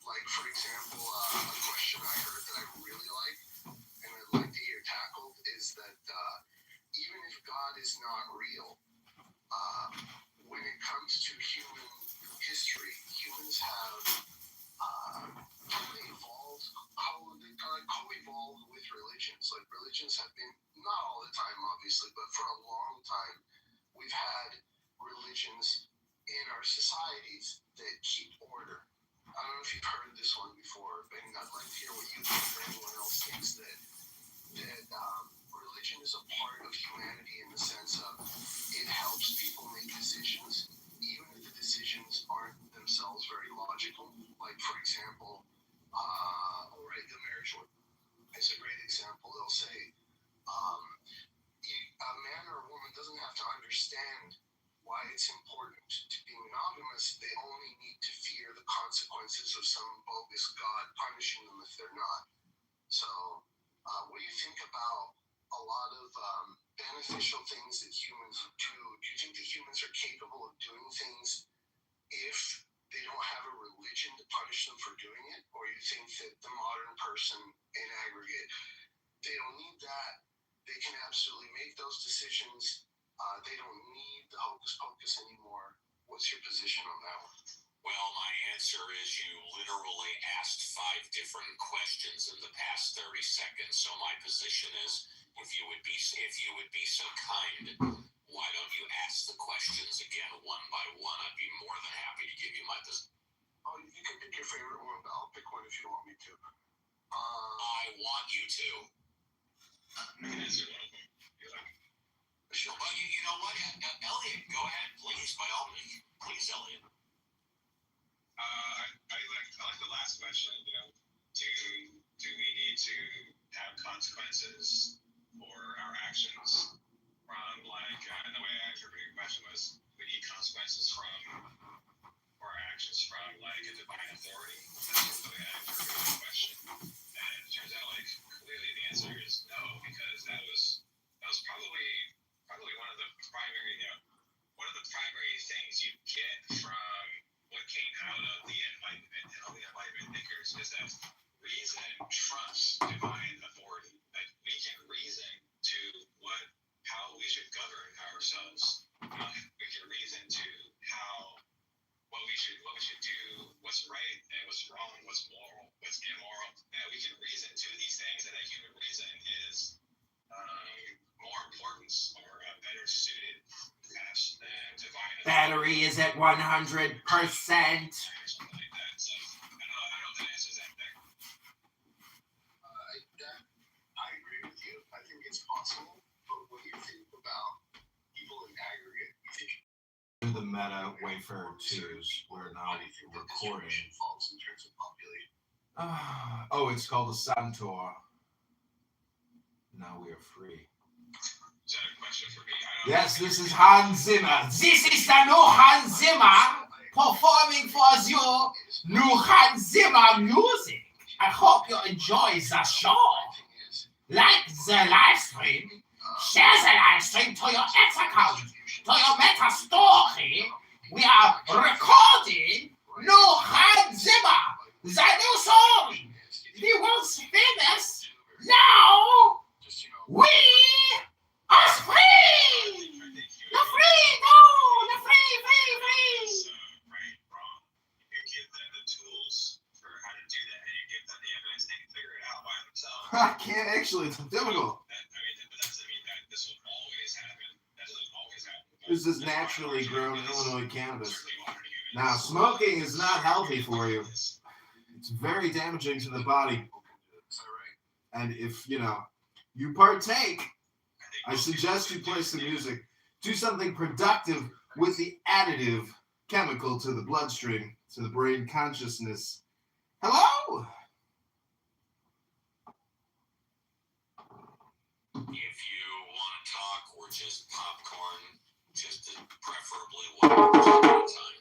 Like, for example, a question I heard that I really like and I'd like to hear tackled is that even if God is not real, when it comes to human history, humans have co-evolved with religions. Like, religions have been, not all the time, obviously, but for a long time, we've had religions in our societies that keep order. I don't know if you've heard this one before, but I'd like to hear what you think or anyone else thinks that religion is a part of humanity in the sense of it helps people make decisions, even if the decisions aren't themselves very logical. Like, for example, the marriage one is a great example. They'll say a man or a woman doesn't have to understand why it's important to be monogamous. They only need to fear the consequences of some bogus God punishing them if they're not. So, what do you think about a lot of beneficial things that humans do? Do you think that humans are capable of doing things if they don't have a religion to punish them for doing it? Or you think that the modern person in aggregate, they don't need that? They can absolutely make those decisions. They don't need the hocus pocus anymore. What's your position on that one? Well, my answer is you literally asked 5 different questions in the past 30 seconds. So my position is, if you would be so kind, why don't you ask the questions again one by one? I'd be more than happy to give you my position. Oh, you can pick your favorite one, but I'll pick one if you want me to. I want you to. I can answer one of them. Sure. Well, you know what, Elliot, go ahead, please, by all means. Please, Elliot. I like the last question. Do we need to have consequences for our actions from, like, the way I interpreted your question was, we need consequences for our actions from, like, a divine authority. That's the way I interpreted the question. And it turns out, like, clearly the answer is no, because that was probably one of the primary things you get from what came out of the Enlightenment and all the Enlightenment thinkers is that reason trusts divine authority. That we can reason to how we should govern ourselves. We can reason to what we should do, what's right and what's wrong, what's moral, what's immoral. And we can reason to these things, and that human reason is more important or better suited perhaps than divine authority. Battery is at 100%. Something like that. So I don't know if that answers that thing. I agree with you. I think it's possible. But what do you think about people in aggregate? You think The meta Wayfarer 2s, we're now recording. falls in terms of population? It's called a Santor. Now we are free. Is that a question for me? Yes, this is Hans Zimmer. This is the new Hans Zimmer performing for you new Hans Zimmer music. I hope you enjoy the show. Like the live stream, share the live stream to your X account, to your Meta story. We are recording new Hans Zimmer, the new song, the world's famous. Now we are free. The free, no, the free. Right, wrong. You give them the tools for how to do that, and you give them the evidence. They can figure it out by themselves. I can't actually, it's difficult. But that doesn't mean that this will always happen. That doesn't always happen. This is naturally grown Illinois cannabis. Certainly modern humans Now, smoking is not healthy for you. It's very damaging to the body. And if, you partake, I suggest you play some music. Do something productive with the additive chemical to the bloodstream, to the brain consciousness. Hello? If you want to talk or just popcorn, just preferably 1% at a time.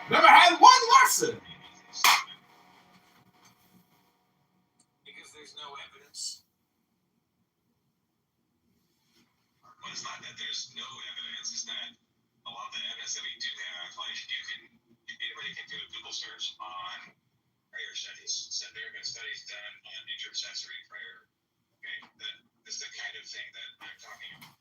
Never had one lesson. Because there's no evidence. Well, it's not that there's no evidence, it's that a lot of the evidence that we do have, like anybody can do a Google search on prayer studies. So there have been studies done on intercessory prayer. Okay, this is the kind of thing that I'm talking about.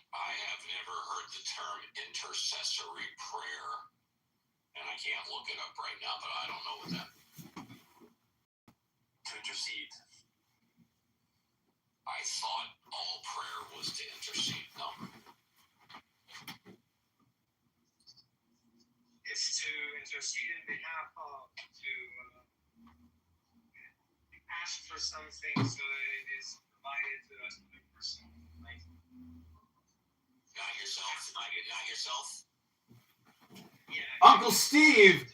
I have never heard the term intercessory prayer, and I can't look it up right now, but I don't know what that. To intercede. I thought all prayer was to intercede. No. It's to intercede in behalf of, to ask for something so that it is provided to us by the person. Like, Not yourself. Not yourself. yeah. Uncle Steve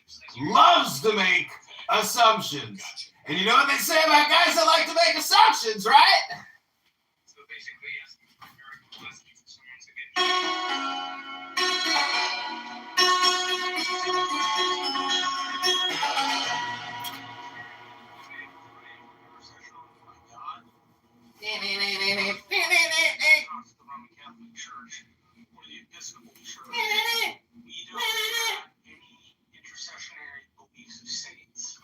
loves to make assumptions. Gotcha. And you know what they say about guys that like to make assumptions, right? So basically, asking for a miracle blessing for someone to get. The Roman Catholic Church or the Episcopal Church, we don't have any intercessionary beliefs of saints.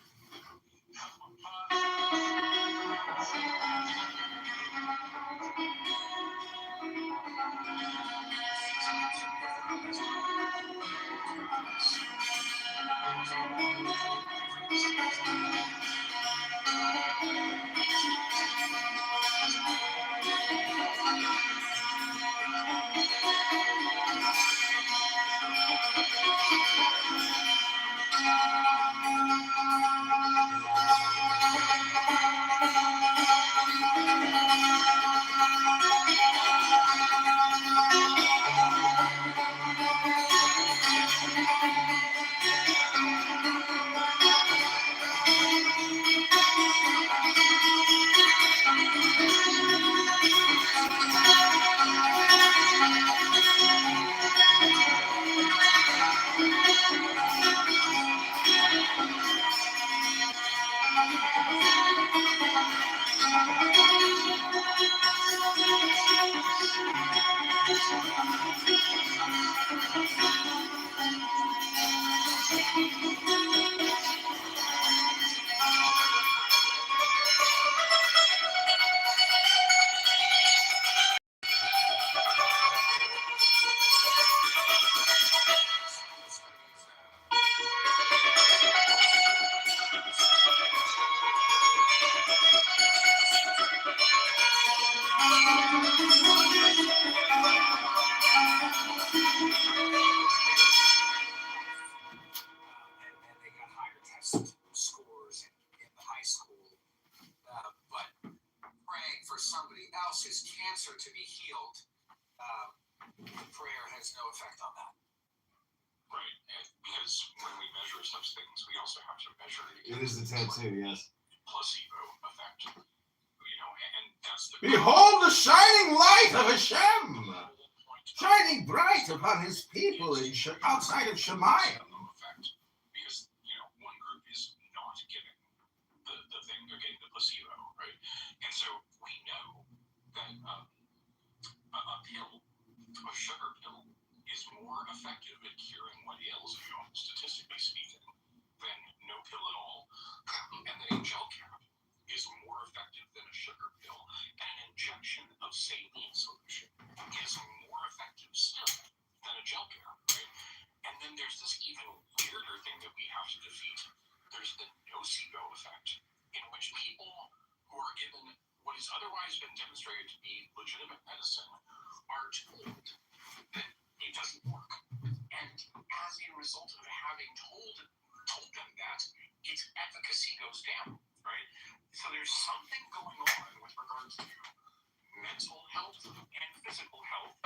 else's cancer to be healed, prayer has no effect on that. Right, and because when we measure such things, we also have to measure It is the tattoo, yes. placebo effect. You know, and that's the Behold the shining light of Hashem, shining bright upon his people outside of Shemayim. effect. Because, you know, one group is not getting the thing, they're getting the placebo, right? And so we know that a pill, a sugar pill, is more effective at curing what ails you, statistically speaking, than no pill at all. And that a gel cap is more effective than a sugar pill. And an injection of saline solution is more effective still than a gel cap, right? And then there's this even weirder thing that we have to defeat. There's the nocebo effect, in which people who are given what has otherwise been demonstrated to be legitimate medicine are told that it doesn't work. And as a result of having told them that, its efficacy goes down, right? So there's something going on with regards to mental health and physical health.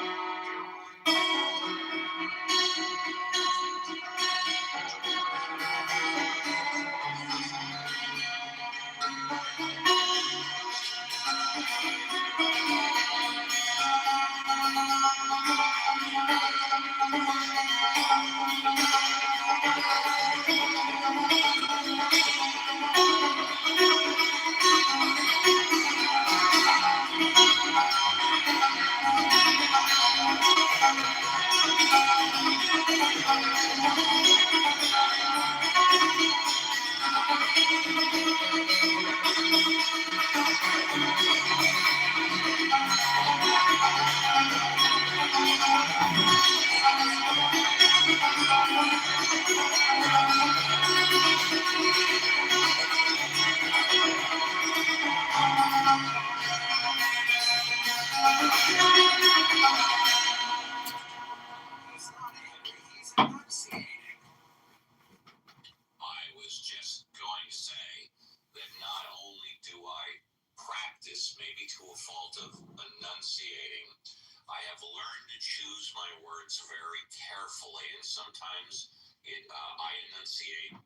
I was just going to say that not only do I practice, maybe to a fault of enunciating, I have learned to choose my words very carefully, and sometimes I enunciate,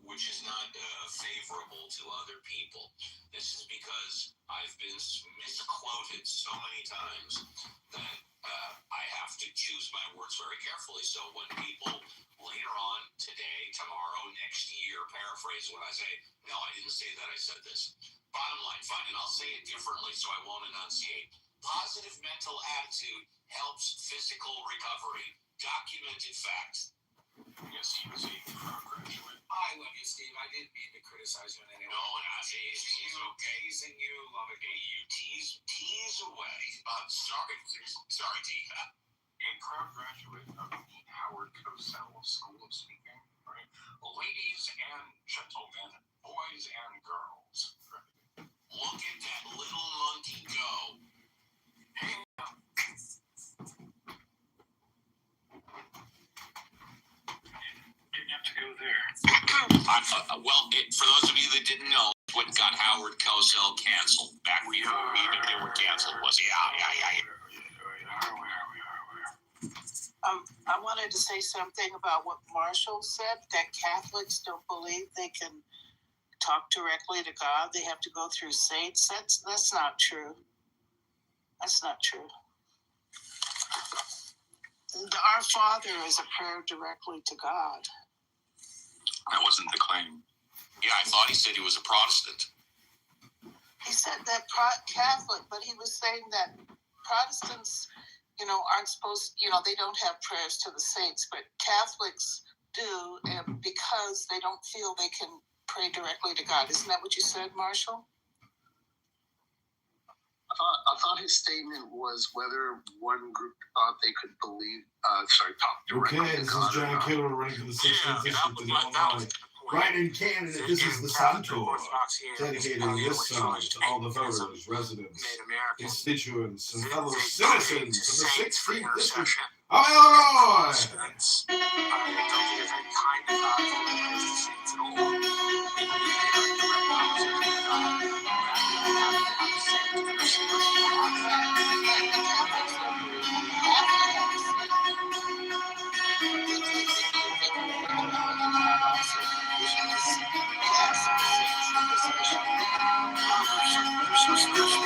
which is not favorable to other people. This is because I've been misquoted so many times that I have to choose my words very carefully. So when people later on, today, tomorrow, next year, paraphrase when I say, no, I didn't say that, I said this. Bottom line, fine, and I'll say it differently so I won't enunciate. Positive mental attitude helps physical recovery. Documented fact. Yes, he was a proud graduate. I love you, Steve. I didn't mean to criticize you in any way. No, and I say he's okay. Teasing you, loving Okay, you tease away. Sorry, T. A proud graduate of the Howard Cosell School of Speaking, right? Ladies and gentlemen, boys and girls. Right? Look at that little monkey go. Hey, didn't have to go there. For those of you that didn't know, what got Howard Cosell canceled back before we even knew what canceled was. Yeah. I wanted to say something about what Marshall said, that Catholics don't believe they can talk directly to God. They have to go through saints. That's not true. That's not true. Our Father is a prayer directly to God. That wasn't the claim. Yeah, I thought he said he was a Protestant. He said that Catholic, but he was saying that Protestants, aren't supposed, they don't have prayers to the saints, but Catholics do, and because they don't feel they can pray directly to God. Isn't that what you said, Marshall? I thought his statement was whether one group thought they could talk directly Okay, to this God is John Kitover running for the 16th district of Illinois. Right in Canada, this is the Sun Tour, dedicating this song to all the voters, residents, constituents, and fellow citizens of the 16th district of Illinois. so special.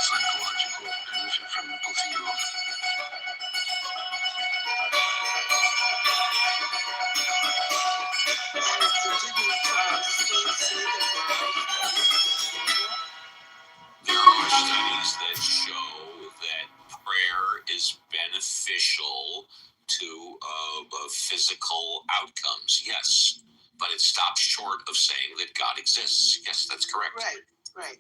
Psychological benefit from the placebo. There are studies that show that prayer is beneficial to physical outcomes. Yes, but it stops short of saying that God exists. Yes, that's correct. Right.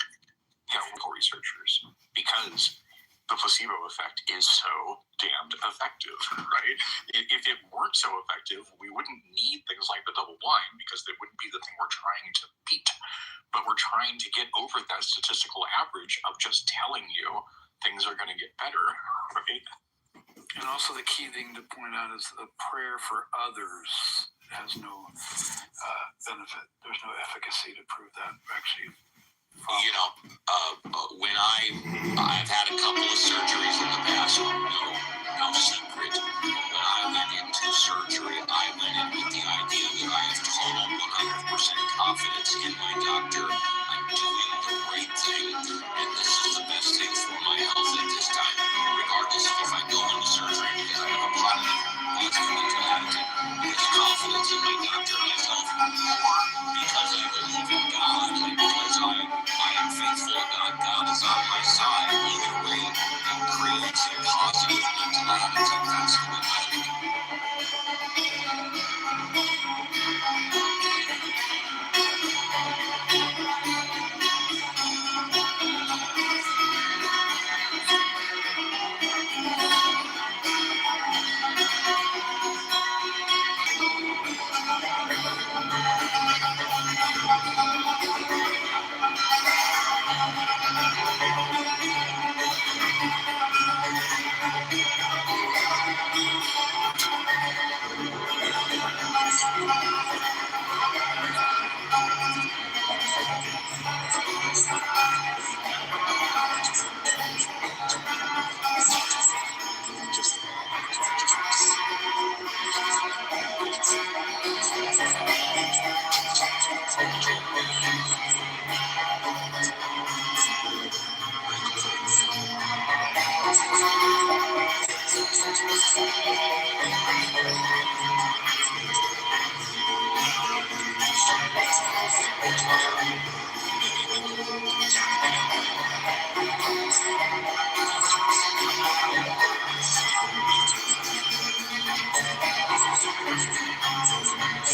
Yeah, medical researchers, because the placebo effect is so damned effective, right? If it weren't so effective, we wouldn't need things like the double blind, because that wouldn't be the thing we're trying to beat. But we're trying to get over that statistical average of just telling you things are going to get better, right? And also the key thing to point out is the prayer for others has no benefit. There's no efficacy to prove that actually. You know, when I've had a couple of surgeries in the past, no secret. When I went into surgery, I went in with the idea that I have total 100% confidence in my doctor. I'm doing the right thing, and this is the best thing for my health at this time, regardless of if I go into surgery, because I have a positive mental attitude, because confidence in my doctor and myself, or because I believe in God, and because I am faithful to God. God is on my side. Either way, it creates a positive mental attitude. That's the way I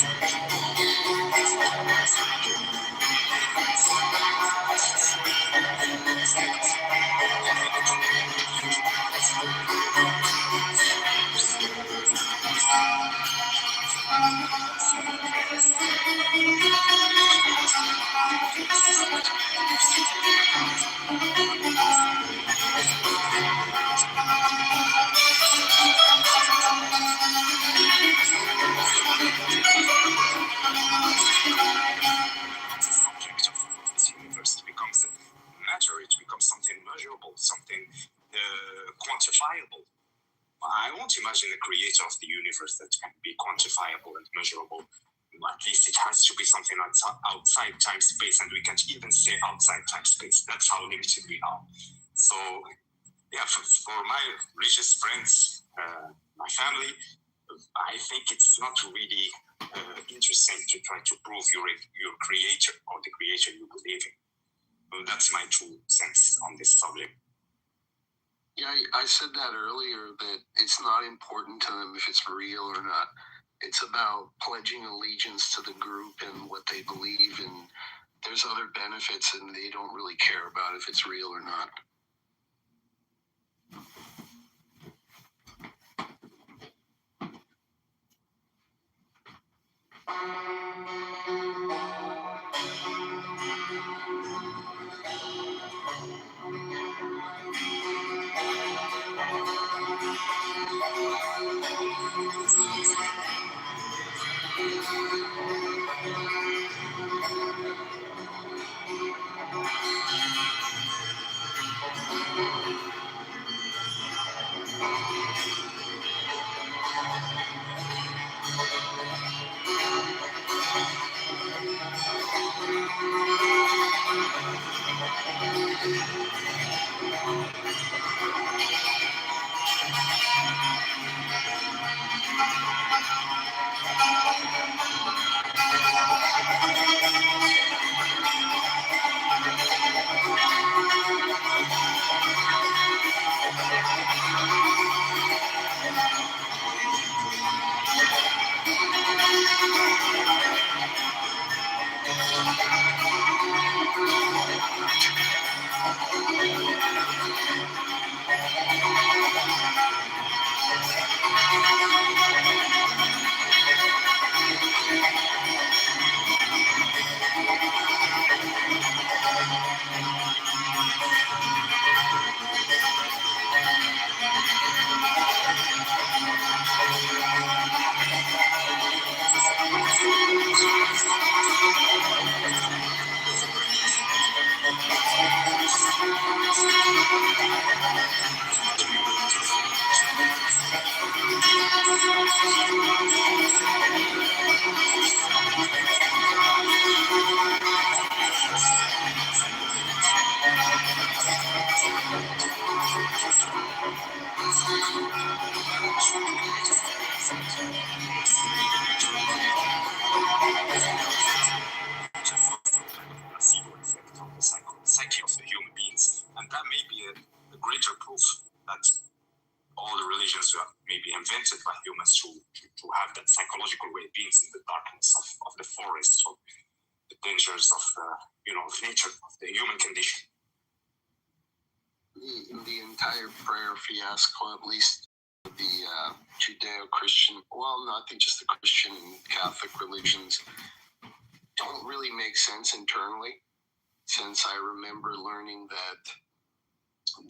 think. imagine a creator of the universe that can be quantifiable and measurable. At least it has to be something outside time-space, and we can't even say outside time-space. That's how limited we are. So, yeah, for my religious friends, my family, I think it's not really interesting to try to prove your creator or the creator you believe in. Well, that's my true sense on this subject. Yeah, I said that earlier, that it's not important to them if it's real or not. It's about pledging allegiance to the group and what they believe, and there's other benefits, and they don't really care about if it's real or not. Psyche of the human beings, and that may be a greater proof that all the religions were maybe invented by humans to have that psychological well-beings in the darkness of the forest, or the dangers of of nature, of the human condition. The entire prayer fiasco, at least the Judeo-Christian, well, not just the Christian and Catholic religions, don't really make sense internally, since I remember learning that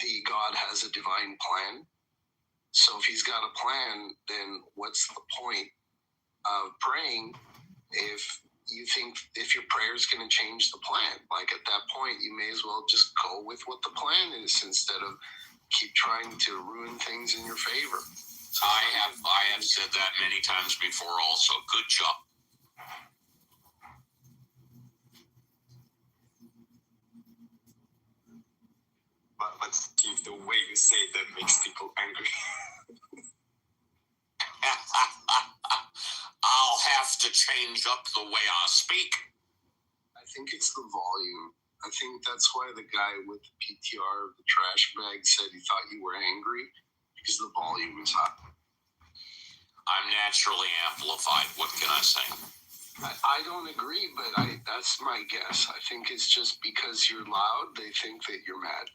the God has a divine plan. So if he's got a plan, then what's the point of praying if you think if your prayer is going to change the plan? Like, at that point, you may as well just go with what the plan is instead of keep trying to ruin things in your favor. I have said that many times before also. Good job. But Steve, the way you say that makes people angry. I'll have to change up the way I speak. I think it's the volume. I think that's why the guy with the PTR of the trash bag said he thought you were angry, because the volume is high. I'm naturally amplified. What can I say? I don't agree, but that's my guess. I think it's just because you're loud, they think that you're mad.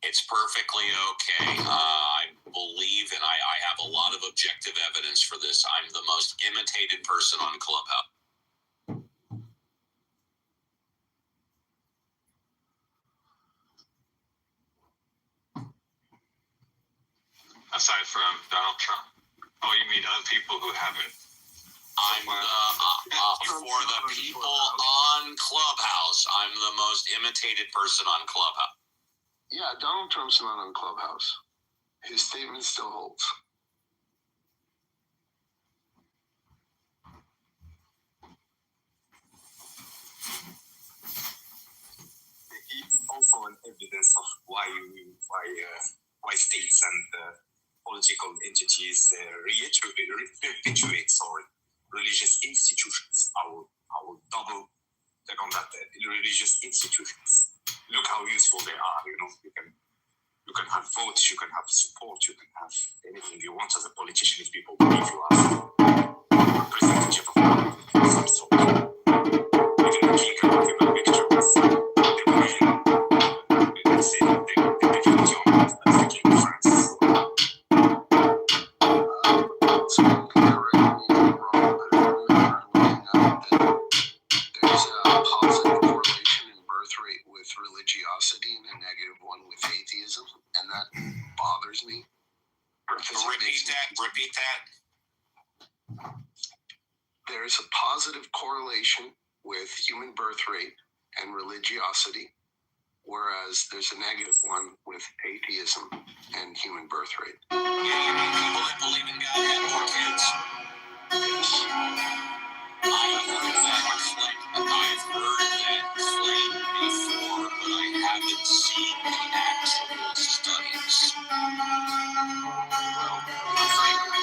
It's perfectly okay. I believe, and I have a lot of objective evidence for this. I'm the most imitated person on Clubhouse. Aside from Donald Trump. Oh, you mean other people who haven't? I'm for the people on Clubhouse, I'm the most imitated person on Clubhouse. Yeah, Donald Trump's not on Clubhouse. His statement still holds. why states and political entities perpetuate religious institutions. I will double check on that. Religious institutions. Look how useful they are. You can have votes, you can have support, you can have anything you want as a politician if people believe you are representative of some sort. Even the king can have him a picture with the religion. They say the divinity on it. That's the king of France. So correct me if I'm wrong, but I remember looking up that there's a positive correlation in birth rate with religiosity and a negative one with atheism, and that bothers me. Repeat that. There's a positive correlation with human birth rate and religiosity, whereas there's a negative one with atheism and human birth rate. Yeah, you mean people that believe in God have more kids? Yes. I've heard that claim before, but I haven't seen the actual studies. Well, frankly,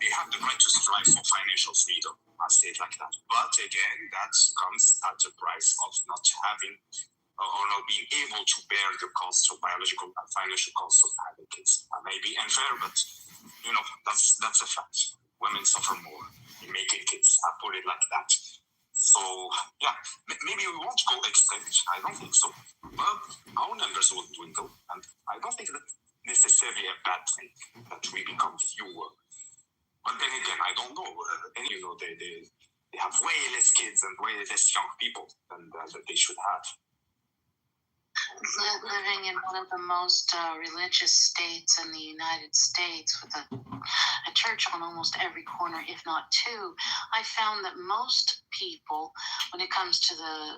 They have the right to strive for financial freedom. I say it like that. But again, that comes at the price of not having or not being able to bear the costs of biological and financial costs of having kids. That may be unfair, but that's a fact. Women suffer more in making kids. I put it like that. So yeah, maybe we won't go extinct. I don't think so. But our numbers will dwindle, and I don't think that's necessarily a bad thing that we become fewer. But then again, I don't know. They have way less kids and way less young people than that they should have. Living in one of the most religious states in the United States with a church on almost every corner, if not two, I found that most people, when it comes to the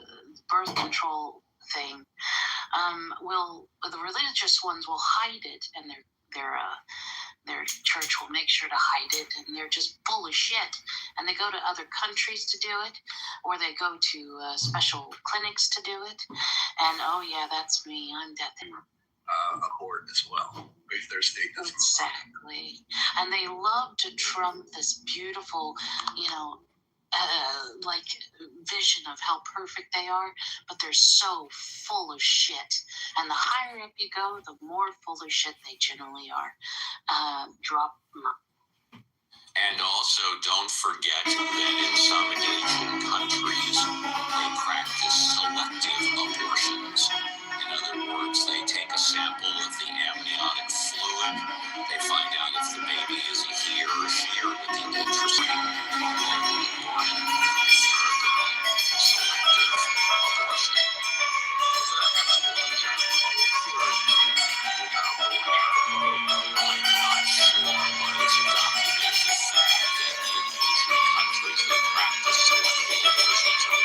birth control thing, the religious ones will hide it, and their church will make sure to hide it, and they're just full of shit. And they go to other countries to do it, or they go to special clinics to do it. And oh yeah, that's me. I'm death. Abort as well if their state doesn't. Exactly. And they love to trump this beautiful, like vision of how perfect they are, but they're so full of shit. And the higher up you go, the more full of shit they generally are. Drop them up. And also, don't forget that in some Asian countries, they practice selective abortions. In other words, they take a sample of the amniotic fluid. They find out if the baby is a he or a she, or with the ultrasound. Selective abortion. I'm not sure, but it's a documented fact that in Asian countries they practice selective abortions.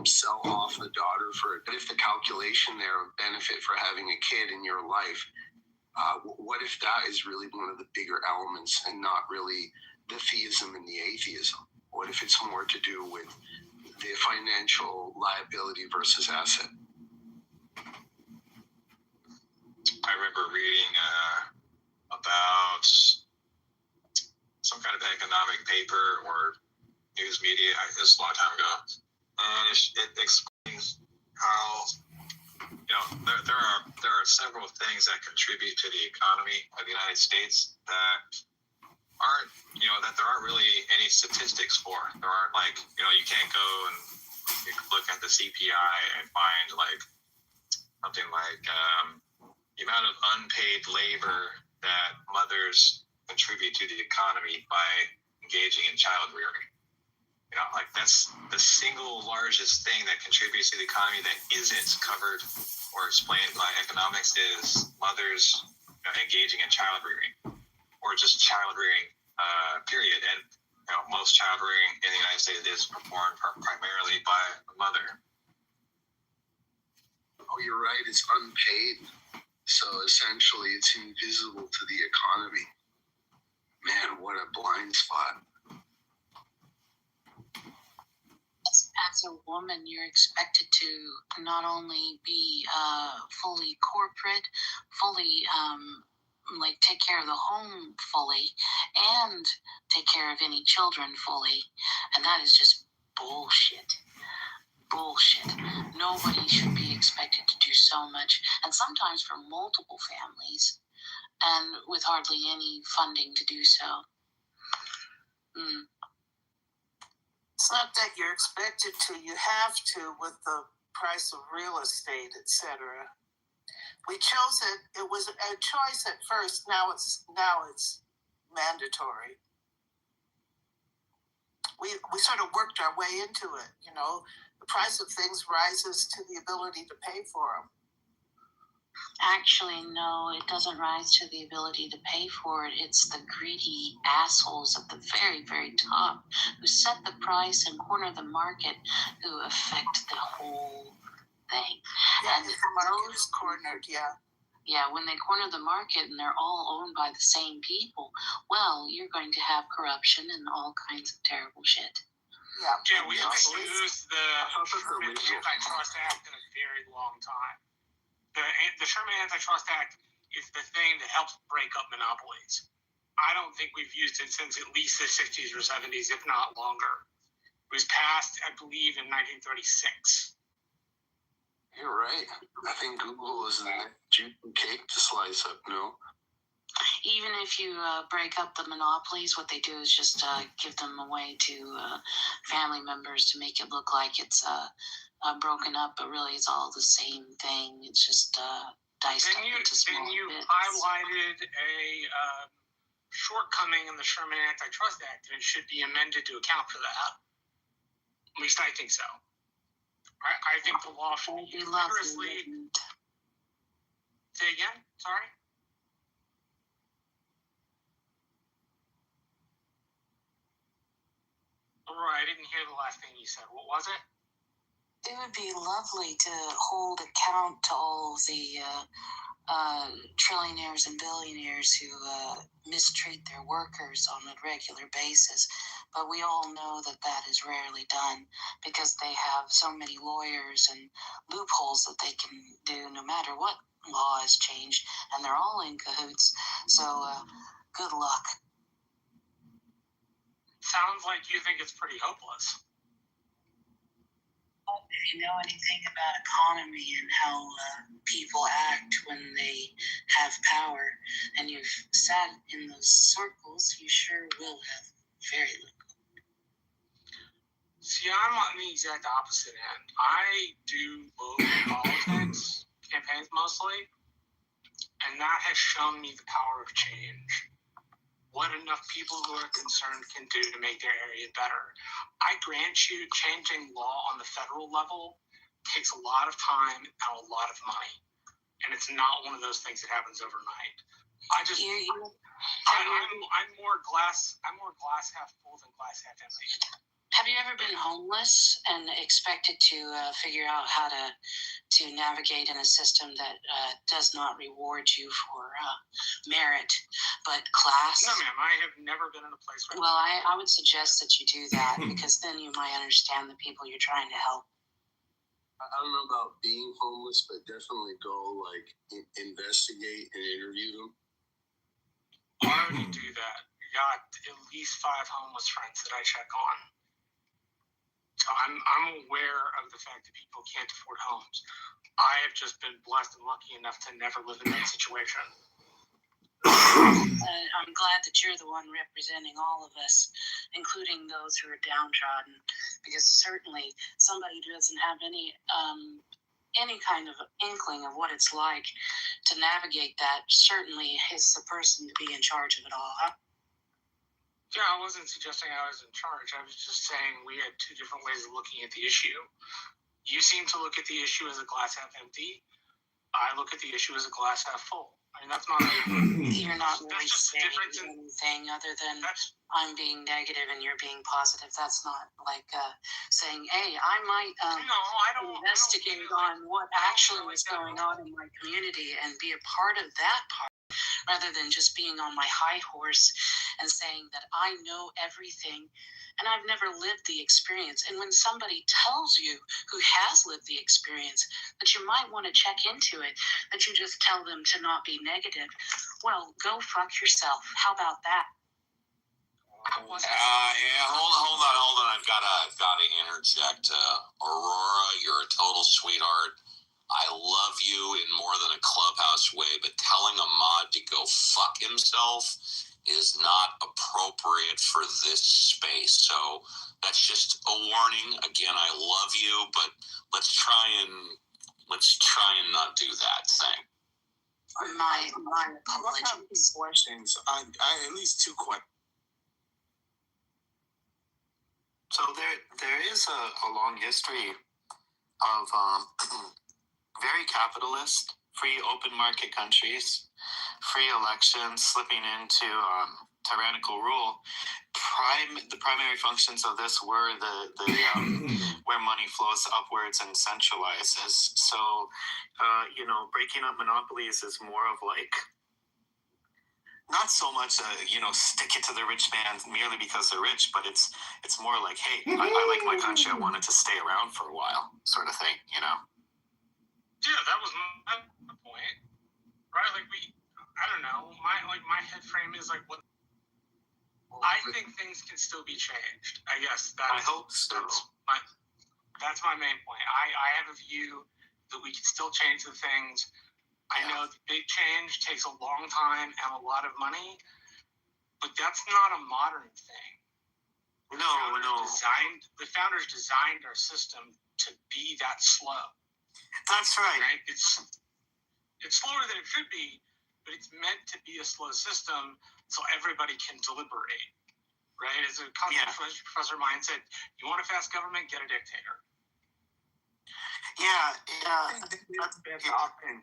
Sell off the daughter for it. But if the calculation there of benefit for having a kid in your life, what if that is really one of the bigger elements and not really the theism and the atheism? What if it's more to do with the financial liability versus asset? I remember reading about some kind of economic paper or news media. This was a long time ago. And it explains how there are several things that contribute to the economy of the United States that aren't there aren't really any statistics for. There aren't you can't go and you can look at the CPI and find like something like the amount of unpaid labor that mothers contribute to the economy by engaging in child rearing. You know, like that's the single largest thing that contributes to the economy that isn't covered or explained by economics is mothers engaging in child rearing, or just child rearing, period. And you know, most child rearing in the United States is performed primarily by a mother. Oh, you're right. It's unpaid. So essentially, it's invisible to the economy. Man, what a blind spot. As a woman, you're expected to not only be fully corporate, fully like take care of the home fully, and take care of any children fully, and that is just bullshit. Bullshit. Nobody should be expected to do so much, and sometimes for multiple families, and with hardly any funding to do so. It's not that you're expected to, you have to with the price of real estate, etc. We chose it. It was a choice at first. Now it's mandatory. We sort of worked our way into it. You know, the price of things rises to the ability to pay for them. Actually, no, it doesn't rise to the ability to pay for it. It's the greedy assholes at the very, very top who set the price and corner the market who affect the whole thing. Yeah, and if the market is cornered, yeah. Yeah, when they corner the market and they're all owned by the same people, well, you're going to have corruption and all kinds of terrible shit. Yeah, Yeah, we haven't used the Sherman Antitrust Act in a very long time. The Sherman Antitrust Act is the thing that helps break up monopolies. I don't think we've used it since at least the 60s or 70s, if not longer. It was passed, I believe, in 1936. You're right. I think Google is the juicy cake to slice up, no? Even if you break up the monopolies, what they do is just give them away to family members to make it look like it's broken up, but really it's all the same thing. It's just diced up into small bits. Then you highlighted a shortcoming in the Sherman Antitrust Act, and it should be amended to account for that. At least I think so. I think the law should be used vigorously. Say again? Sorry? Right, I didn't hear the last thing you said. What was it? It would be lovely to hold account to all the trillionaires and billionaires who mistreat their workers on a regular basis. But we all know that that is rarely done because they have so many lawyers and loopholes that they can do no matter what law is changed, and they're all in cahoots. So good luck. Sounds like you think it's pretty hopeless. If you know anything about economy and how people act when they have power, and you've sat in those circles, you sure will have very little. See, I'm on the exact opposite end. I do local politics, campaigns mostly, and that has shown me the power of change. What enough people who are concerned can do to make their area better. I grant you, changing law on the federal level takes a lot of time and a lot of money. And it's not one of those things that happens overnight. I'm more glass half full than glass half empty. Have you ever been homeless and expected to figure out how to navigate in a system that does not reward you for merit, but class? No, ma'am. I have never been in a place where... Well, I would suggest that you do that because then you might understand the people you're trying to help. I don't know about being homeless, but definitely go investigate and interview them. I already do that. I got at least 5 homeless friends that I check on. So I'm aware of the fact that people can't afford homes. I have just been blessed and lucky enough to never live in that situation. I'm glad that you're the one representing all of us, including those who are downtrodden. because certainly somebody who doesn't have any kind of inkling of what it's like to navigate that certainly is the person to be in charge of it all. Yeah, I wasn't suggesting I was in charge. I was just saying we had two different ways of looking at the issue. You seem to look at the issue as a glass half empty. I look at the issue as a glass half full. I mean, that's not You're not really just saying different in- anything other than I'm being negative and you're being positive. That's not like saying, hey, I might investigate on what actually is going on in my community and be a part of that part, rather than just being on my high horse and saying that I know everything and I've never lived the experience. And when somebody tells you who has lived the experience that you might want to check into it, that you just tell them to not be negative, well, go fuck yourself. How about that? Yeah, hold on. I've gotta interject. Aurora, you're a total sweetheart. I love you in more than a clubhouse way, but telling a mod to go fuck himself is not appropriate for this space. So that's just a warning. Again, I love you, but let's try and not do that thing. My apologies. Questions. I at least two questions. So there is a long history of very capitalist, free open market countries, free elections, slipping into tyrannical rule. The primary functions of this were the where money flows upwards and centralizes. So breaking up monopolies is more of like, not so much stick it to the rich man merely because they're rich, but it's more like, hey, I like my country, I want it to stay around for a while, sort of thing, Yeah, that was my point, right? Like I don't know, my head frame is like, what? I think things can still be changed. I guess I hope so. That's my main point. I have a view that we can still change the things. I know the big change takes a long time and a lot of money, but that's not a modern thing. No. The founders designed our system to be that slow. That's right. It's slower than it should be, but it's meant to be a slow system so everybody can deliberate. Right? As a professor of mine said, you want a fast government, get a dictator. Yeah. That's the best option.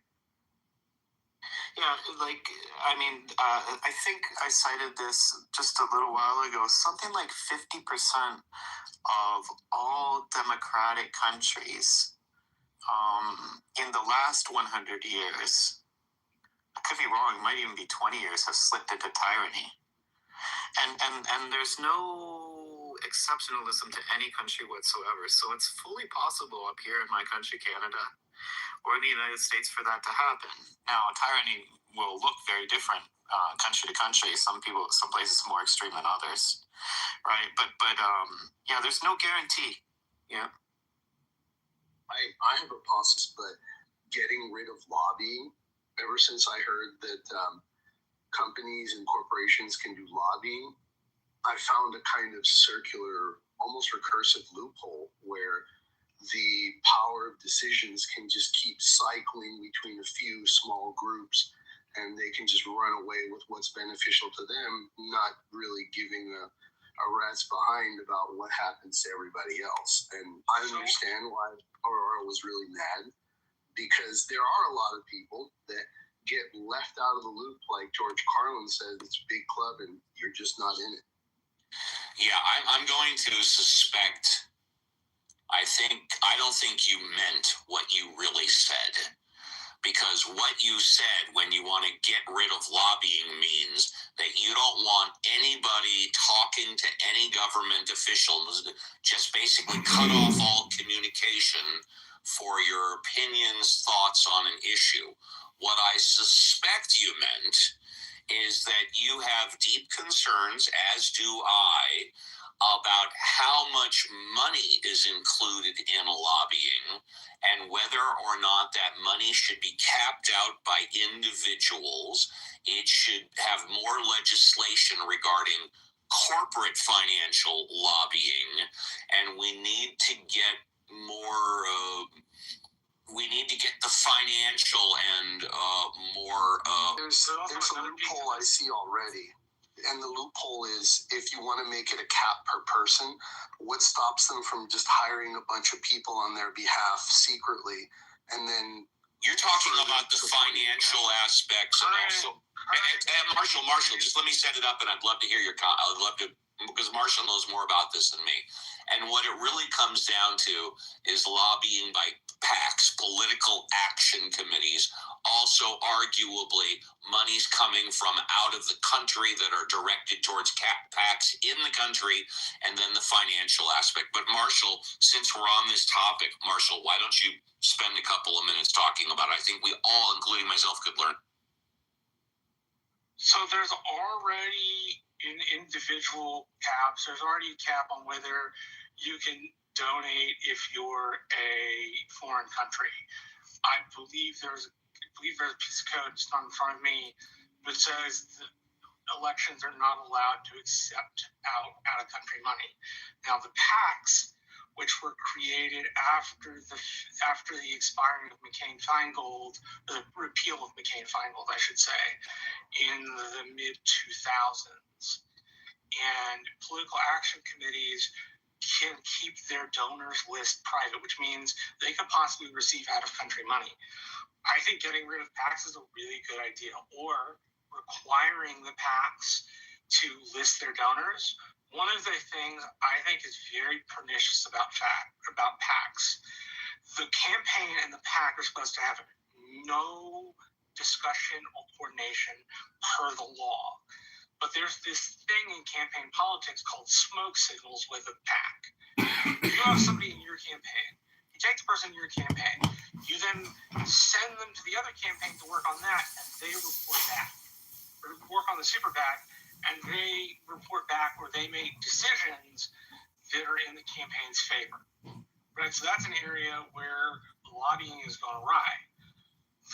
Yeah, I think I cited this just a little while ago. Something like 50% of all democratic countries in the last 100 years, I could be wrong, it might even be 20 years, have slipped into tyranny. And there's no exceptionalism to any country whatsoever. So it's fully possible up here in my country, Canada, or in the United States for that to happen. Now, tyranny will look very different country to country. Some places more extreme than others, right? But there's no guarantee. Yeah. I have a process, but getting rid of lobbying, ever since I heard that companies and corporations can do lobbying, I found a kind of circular, almost recursive loophole where the power of decisions can just keep cycling between a few small groups, and they can just run away with what's beneficial to them, not really giving a rat's behind about what happens to everybody else. And I understand why Aurora was really mad, because there are a lot of people that get left out of the loop, like George Carlin said, it's a big club and you're just not in it. Yeah, I'm going to suspect, I don't think you meant what you really said, because what you said when you want to get rid of lobbying means that you don't want anybody talking to any government officials, just basically cut off all communication for your opinions, thoughts on an issue. What I suspect you meant is that you have deep concerns, as do I, about how much money is included in lobbying and whether or not that money should be capped out by individuals. It should have more legislation regarding corporate financial lobbying, and we need to get more. We need to get the financial and more. There's a loophole I see already. And the loophole is if you want to make it a cap per person, what stops them from just hiring a bunch of people on their behalf secretly? And then you're talking about the financial aspects and also. Marshall, just let me set it up, and I'd love to hear your. I'd love to, because Marshall knows more about this than me. And what it really comes down to is lobbying by PACs, political action committees. Also, arguably, money's coming from out of the country that are directed towards PACs in the country, and then the financial aspect. But Marshall, since we're on this topic, Marshall, why don't you spend a couple of minutes talking about it? I think we all, including myself, could learn. So there's already in individual caps, there's already a cap on whether you can donate if you're a foreign country. I believe there's a piece of code just in front of me that says that elections are not allowed to accept out of country money. Now the PACs, which were created after the expiring of McCain-Feingold, or the repeal of McCain-Feingold, I should say, in the mid-2000s. And political action committees can keep their donors list private, which means they could possibly receive out-of-country money. I think getting rid of PACs is a really good idea, or requiring the PACs to list their donors. One of the things I think is very pernicious about PACs, the campaign and the PAC are supposed to have no discussion or coordination per the law. But there's this thing in campaign politics called smoke signals with a PAC. If you have somebody in your campaign, you take the person in your campaign, you then send them to the other campaign to work on that, and they report back. Or work on the super PAC, and they report back where they make decisions that are in the campaign's favor. Right? So that's an area where lobbying has gone awry.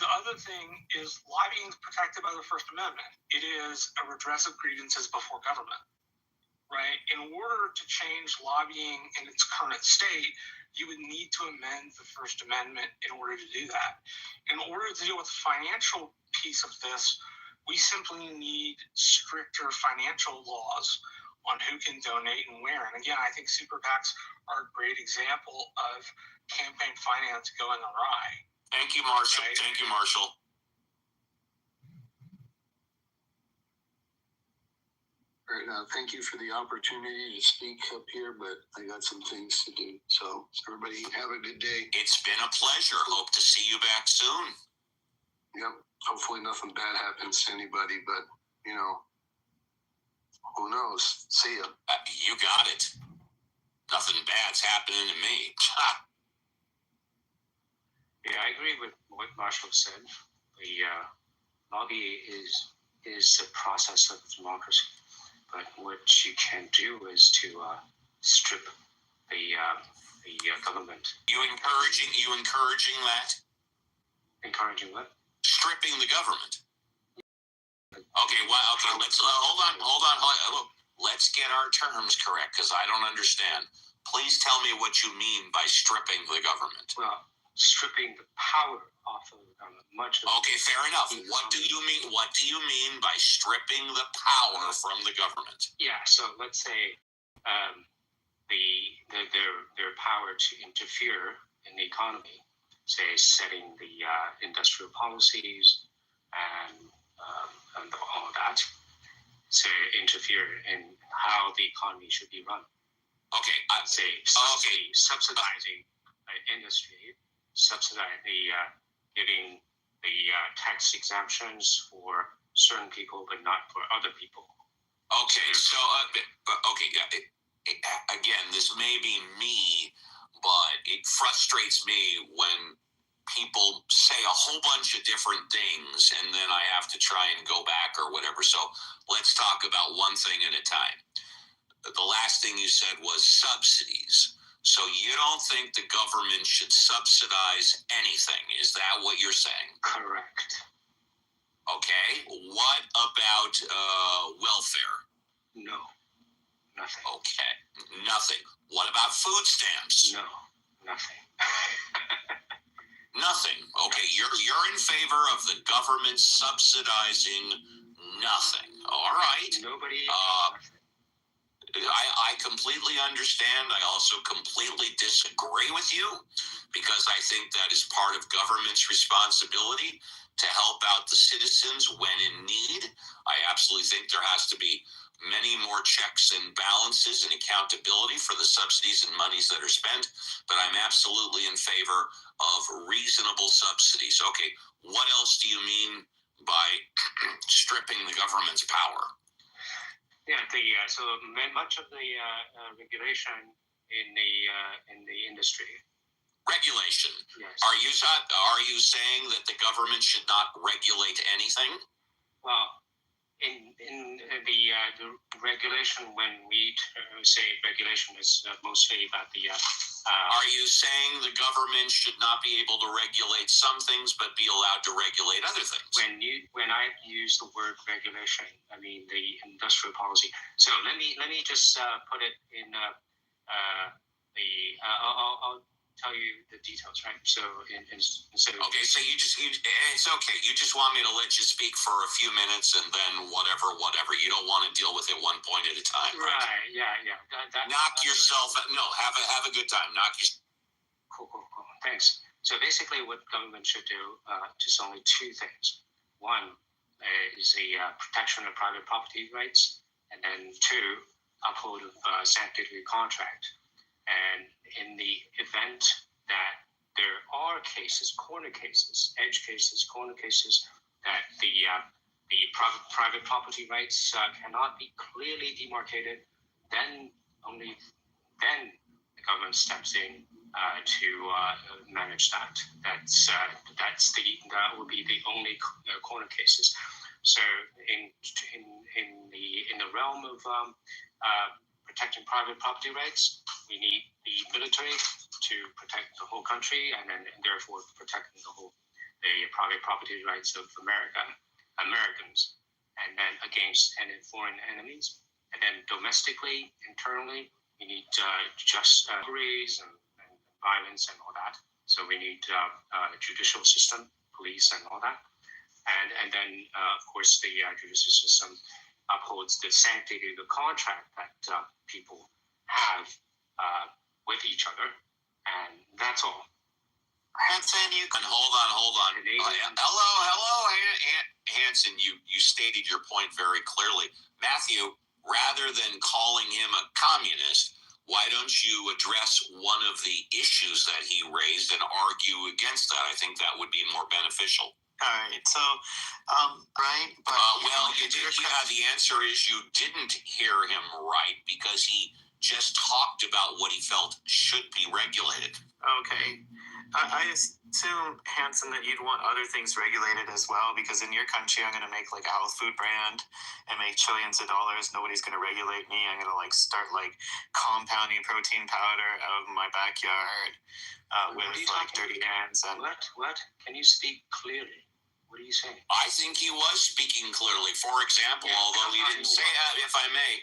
The other thing is lobbying is protected by the First Amendment. It is a redress of grievances before government. Right? In order to change lobbying in its current state, you would need to amend the First Amendment in order to do that. In order to deal with the financial piece of this, we simply need stricter financial laws on who can donate and where. And again, I think super PACs are a great example of campaign finance going awry. Thank you, Marshall. Right? Thank you, Marshall. All right, thank you for the opportunity to speak up here, but I got some things to do. So everybody have a good day. It's been a pleasure. Hope to see you back soon. Yep. Hopefully nothing bad happens to anybody, but, who knows? See ya. You got it. Nothing bad's happening to me. Yeah, I agree with what Marshall said. The lobby is a process of democracy, but what you can do is to strip the government. You encouraging that? Encouraging what? Stripping the government. Okay, let's hold on. Let's get our terms correct, because I don't understand. Please tell me what you mean by stripping the government. Well, stripping the power off of the government. Okay, fair enough. What do you mean? What do you mean by stripping the power from the government? Yeah. So let's say their power to interfere in the economy, say setting the industrial policies and all that, say interfere in how the economy should be run. Okay, subsidizing industry, giving the tax exemptions for certain people, but not for other people. Okay, so again, this may be me, but it frustrates me when people say a whole bunch of different things and then I have to try and go back or whatever. So let's talk about one thing at a time. The last thing you said was subsidies. So you don't think the government should subsidize anything? Is that what you're saying? Correct. Okay. What about welfare? No. nothing. Okay, nothing. What about food stamps? No, nothing. Nothing. Okay, you're in favor of the government subsidizing nothing. All right. Nobody. I completely understand. I also completely disagree with you because I think that is part of government's responsibility to help out the citizens when in need. I absolutely think there has to be many more checks and balances and accountability for the subsidies and monies that are spent, but I'm absolutely in favor of reasonable subsidies. Okay, what else do you mean by stripping the government's power? Yeah, so much of the regulation in the industry. Regulation. Yes. Are you saying that the government should not regulate anything? Well, in the regulation, when we say regulation, is mostly about the. Are you saying the government should not be able to regulate some things, but be allowed to regulate other things? When I use the word regulation, I mean the industrial policy. So let me just put it in I'll tell you the details, right? So instead of okay, so it's okay. You just want me to let you speak for a few minutes and then whatever. You don't want to deal with it one point at a time, right? Right? Yeah. Knock yourself. No, have a good time. Knock yourself. Cool. Thanks. So basically, what government should do just only two things. One is the protection of private property rights, and then two, uphold of sanctity of contract. And in the event that there are cases, corner cases, edge cases, corner cases, that the private property rights cannot be clearly demarcated, then the government steps in to manage that. That would be the only corner cases. So in the realm of protecting private property rights, we need the military to protect the whole country, and therefore protecting the private property rights of Americans, and then against any foreign enemies. And then domestically, internally, we need just robberies and violence and all that. So we need a judicial system, police, and all that. And then, of course, the judicial system upholds the sanctity of the contract that people have with each other, and that's all. Hanson, you can hold on. Hello, Hanson. You stated your point very clearly, Matthew. Rather than calling him a communist, why don't you address one of the issues that he raised and argue against that? I think that would be more beneficial. All right, so, right, but you did. Yeah, the answer is you didn't hear him right because he just talked about what he felt should be regulated. Okay, I assume, Hanson, that you'd want other things regulated as well, because in your country, I'm going to make like a health food brand and make trillions of dollars. Nobody's going to regulate me. I'm going to start compounding protein powder out of my backyard with dirty hands. And What? Can you speak clearly? What are you saying? I think he was speaking clearly. For example, although he didn't say it, if I may,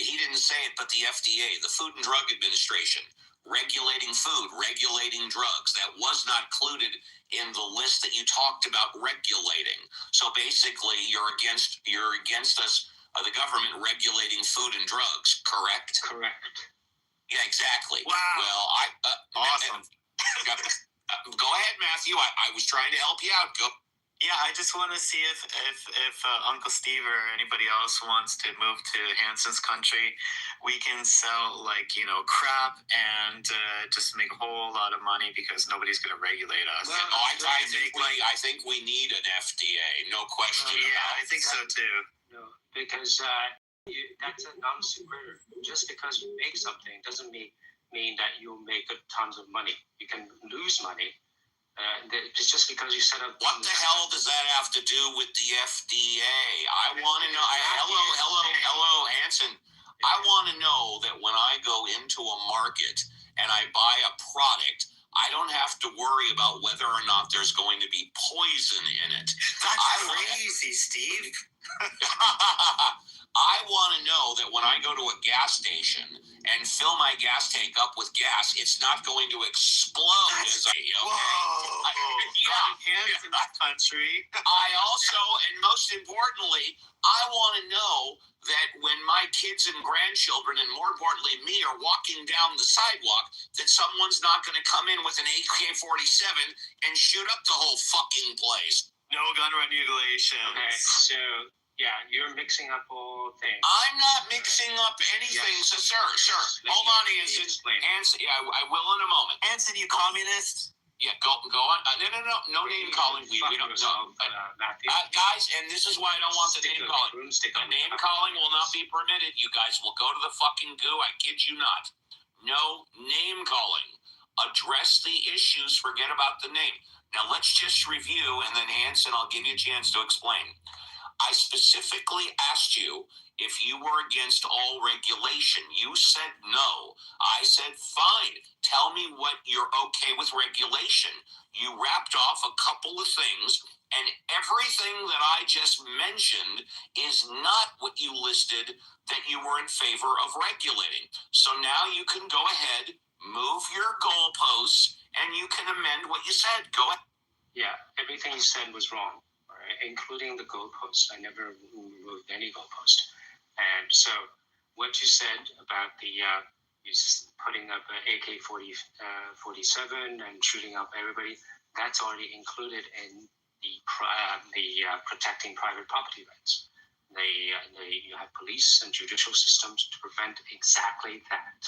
he didn't say it, but the FDA, the Food and Drug Administration, regulating food, regulating drugs, that was not included in the list that you talked about regulating. So basically, you're against us, the government regulating food and drugs, correct? Correct. Yeah, exactly. Wow. Well, awesome. Go ahead, Matthew. I was trying to help you out. Go. Yeah, I just want to see if Uncle Steve or anybody else wants to move to Hanson's country. We can sell crap and just make a whole lot of money because nobody's going to regulate us. Well, I think we need an FDA, no question. Yeah, I think so too. No, because that's a non-super. Just because you make something doesn't mean that you'll make tons of money. You can lose money. It's just because you set up. What the hell does that have to do with the FDA? I want to know. Hello, Hanson. I want to know that when I go into a market and I buy a product, I don't have to worry about whether or not there's going to be poison in it. That's crazy, Steve. I want to know that when I go to a gas station and fill my gas tank up with gas, it's not going to explode as I, okay? Hands in that country. I also, and most importantly, I want to know that when my kids and grandchildren, and more importantly me, are walking down the sidewalk, that someone's not going to come in with an AK-47 and shoot up the whole fucking place. No gun regulations. Okay, so yeah, you're mixing up all things. I'm not mixing up anything, Yes. so sir, hold on, Hanson. Explain. Hanson, yeah, I will in a moment. Hanson, you communist? Yeah, go on. No name calling. We don't know. Matthew. Guys, and this is why I don't want the name calling. The name calling will not be permitted. You guys will go to the fucking goo. I kid you not. No name calling. Address the issues. Forget about the name. Now let's just review, and then Hanson, I'll give you a chance to explain. I specifically asked you if you were against all regulation. You said no. I said, fine. Tell me what you're okay with regulation. You wrapped off a couple of things, and everything that I just mentioned is not what you listed that you were in favor of regulating. So now you can go ahead, move your goalposts, and you can amend what you said. Go ahead. Yeah, everything you said was wrong, right? Including the goalposts. I never removed any goalpost. And so what you said about the putting up an AK-47 and shooting up everybody, that's already included in the protecting private property rights. You have police and judicial systems to prevent exactly that.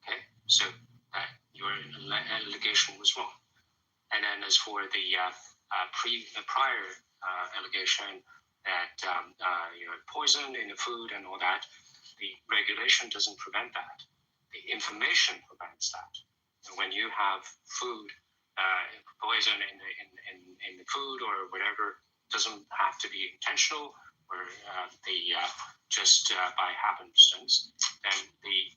Okay, so your allegation was wrong. And then as for the prior allegation that poison in the food and all that, the regulation doesn't prevent that. The information prevents that. And when you have food poison in the food or whatever, doesn't have to be intentional or just by happenstance. Then the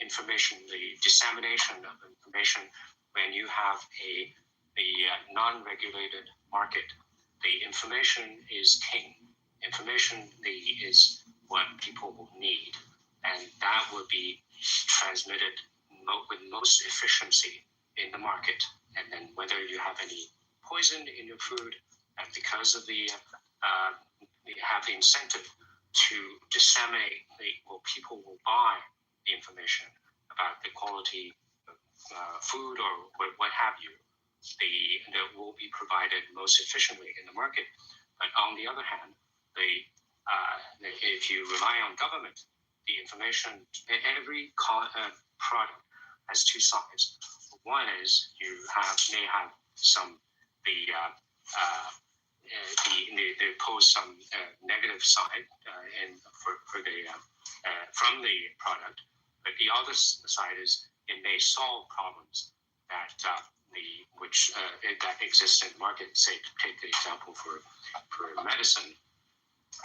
information, the dissemination of information. When you have a non-regulated market, the information is king. Information is what people will need, and that would be transmitted with most efficiency in the market. And then whether you have any poison in your food, and because of you have the incentive to disseminate, people will buy the information about the quality food or what have you, that will be provided most efficiently in the market. But on the other hand, if you rely on government, the information, every product has two sides. One is you may have some they pose some negative side for the from the product, but the other side is it may solve problems that that exist in the market. Say, take the example for medicine.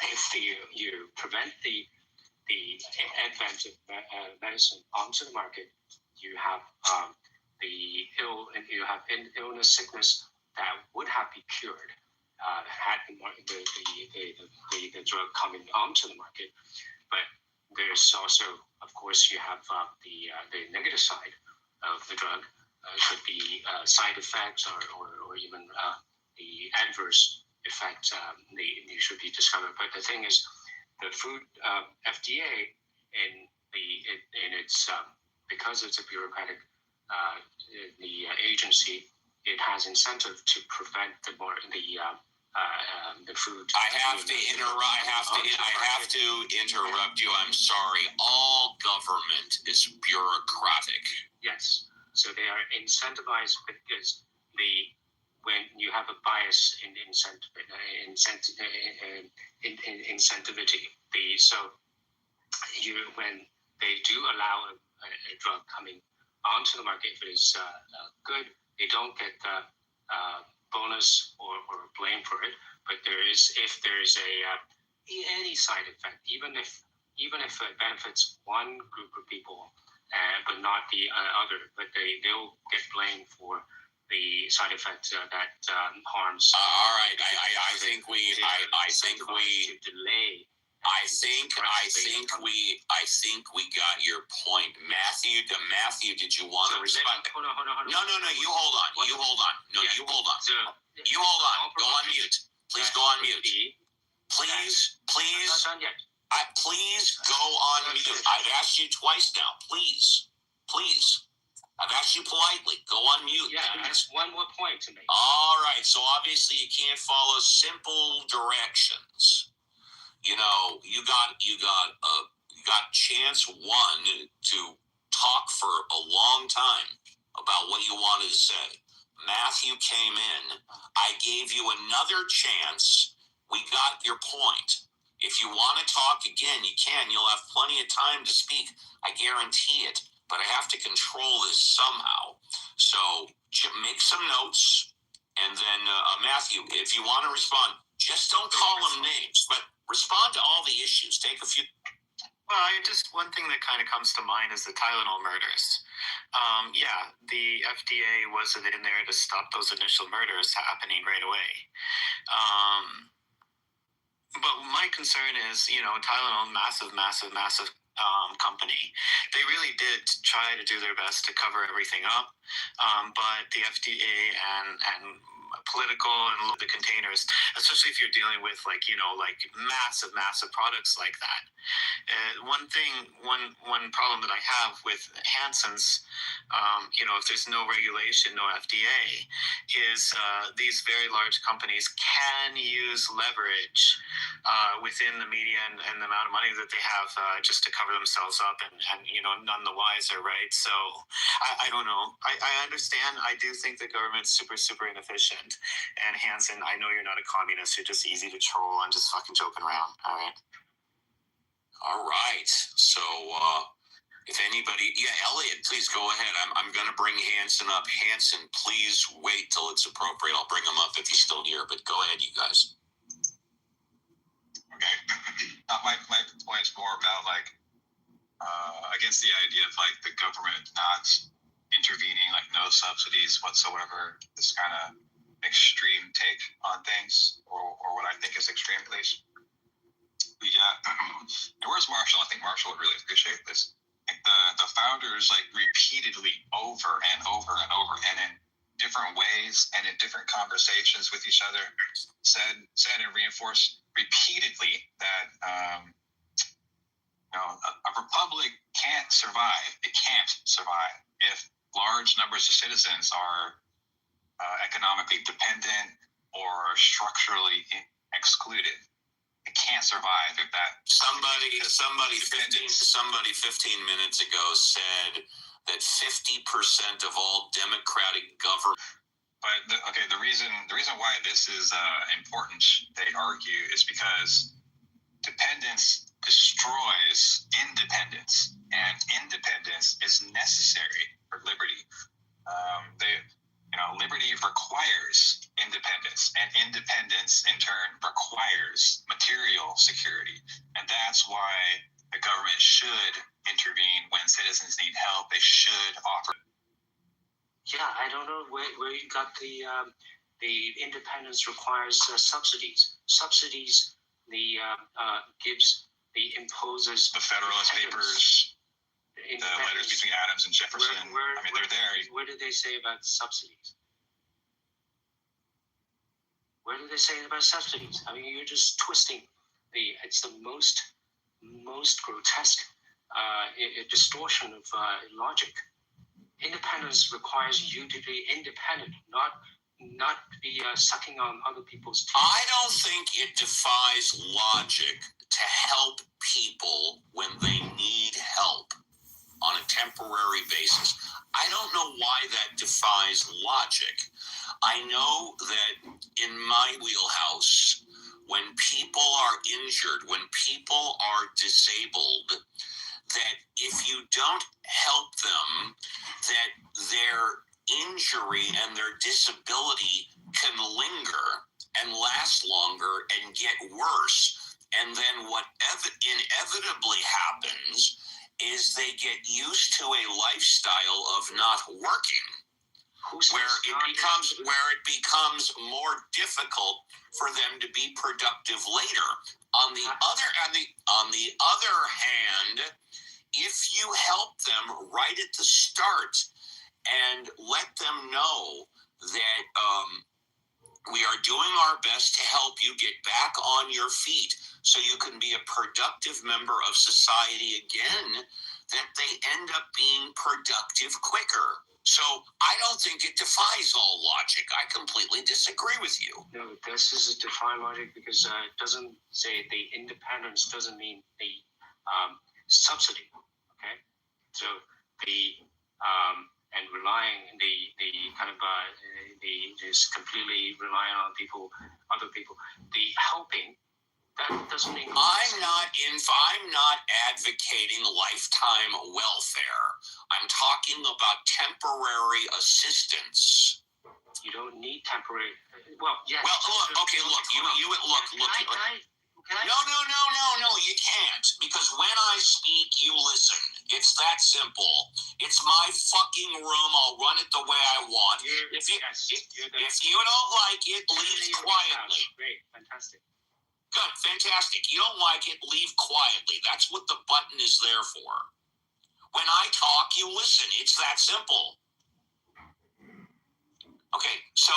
If you prevent the advent of medicine onto the market, you have illness, sickness that would have been cured had the drug coming onto the market. But there's also, of course, you have the negative side of the drug. Could be side effects or even the adverse effects they should be discovered. But the thing is, the food FDA in its because it's a bureaucratic agency, it has incentive to prevent the food. I have to interrupt you. I'm sorry. All government is bureaucratic. Yes. So they are incentivized because when you have a bias in incentivity, when they do allow a drug coming onto the market, if it is good, they don't get the bonus or blame for it. But if there is any side effect, even if it benefits one group of people, but not the other, but they'll get blamed for the side effect that harms. All right, I think we to delay I think we got your point, Matthew. Matthew, did you want to respond? Hold on. No. You hold on. No, you hold on. You hold on. Go on mute. Please go on mute. Please. I'm not done yet. Please go on mute. I've asked you twice now. Please. I've asked you politely. Go on mute. Yeah, that's one more point to make. All right. So obviously you can't follow simple directions. You know, you got chance one to talk for a long time about what you wanted to say. Matthew came in. I gave you another chance. We got your point. If you want to talk again, you can. You'll have plenty of time to speak. I guarantee it. But I have to control this somehow. So make some notes. And then, Matthew, if you want to respond, just don't call them names, but respond to all the issues. Take a few. Well, one thing that kind of comes to mind is the Tylenol murders. The FDA wasn't in there to stop those initial murders happening right away. But my concern is, Tylenol, massive company. They really did try to do their best to cover everything up. But the FDA and political and the containers, especially if you're dealing with massive products like that. One problem that I have with Hansen's, if there's no regulation, no FDA, is these very large companies can use leverage within the media and the amount of money that they have just to cover themselves up and none the wiser, right? So I don't know. I understand. I do think the government's super inefficient. And Hansen, I know you're not a communist. You're just easy to troll. I'm just fucking joking around. All right. So, if anybody, Elliot, please go ahead. I'm going to bring Hansen up. Hansen, please wait till it's appropriate. I'll bring him up if he's still here. But go ahead, you guys. Okay. My point is more about against the idea of the government not intervening, no subsidies whatsoever. This kind of extreme take on things, or what I think is extreme, at least. And where's Marshall? I think Marshall would really appreciate this. The founders repeatedly over and over and in different ways and in different conversations with each other said and reinforced repeatedly that a republic can't survive. It can't survive if large numbers of citizens are economically dependent or structurally excluded. It can't survive if that. Somebody 15 minutes ago said that 50% of all democratic government. But the reason why this is important, they argue, is because dependence destroys independence, and independence is necessary for liberty. Liberty requires independence, and independence in turn requires material security. And that's why the government should intervene when citizens need help. They should offer. Yeah, I don't know where you got the independence requires subsidies. Subsidies imposes the Federalist Papers, the letters between Adams and Jefferson. They're there. What did they say about subsidies? What did they say about subsidies? You're just twisting it's the most grotesque distortion of logic. Independence requires you to be independent, not be sucking on other people's teeth. I don't think it defies logic to help people when they need help on a temporary basis. I don't know why that defies logic. I know that in my wheelhouse, when people are injured, when people are disabled, that if you don't help them, that their injury and their disability can linger and last longer and get worse. And then what inevitably happens is they get used to a lifestyle of not working, where it becomes more difficult for them to be productive later. On the other hand, if you help them right at the start and let them know that we are doing our best to help you get back on your feet so you can be a productive member of society again, that they end up being productive quicker. So I don't think it defies all logic. I completely disagree with you. No, this is a defy logic because it doesn't say the independence doesn't mean the subsidy. Okay, so the and relying the kind of the just completely relying on other people. The helping that doesn't mean I'm not advocating lifetime welfare. I'm talking about temporary assistance. You don't need temporary. Well, yes. Well, look. Can I? No. You can't, because when I speak, you listen. It's that simple. It's my fucking room. I'll run it the way I want. If you don't like it, leave quietly. Great, fantastic. Good, fantastic. You don't like it, leave quietly. That's what the button is there for. When I talk, you listen. It's that simple. Okay, so,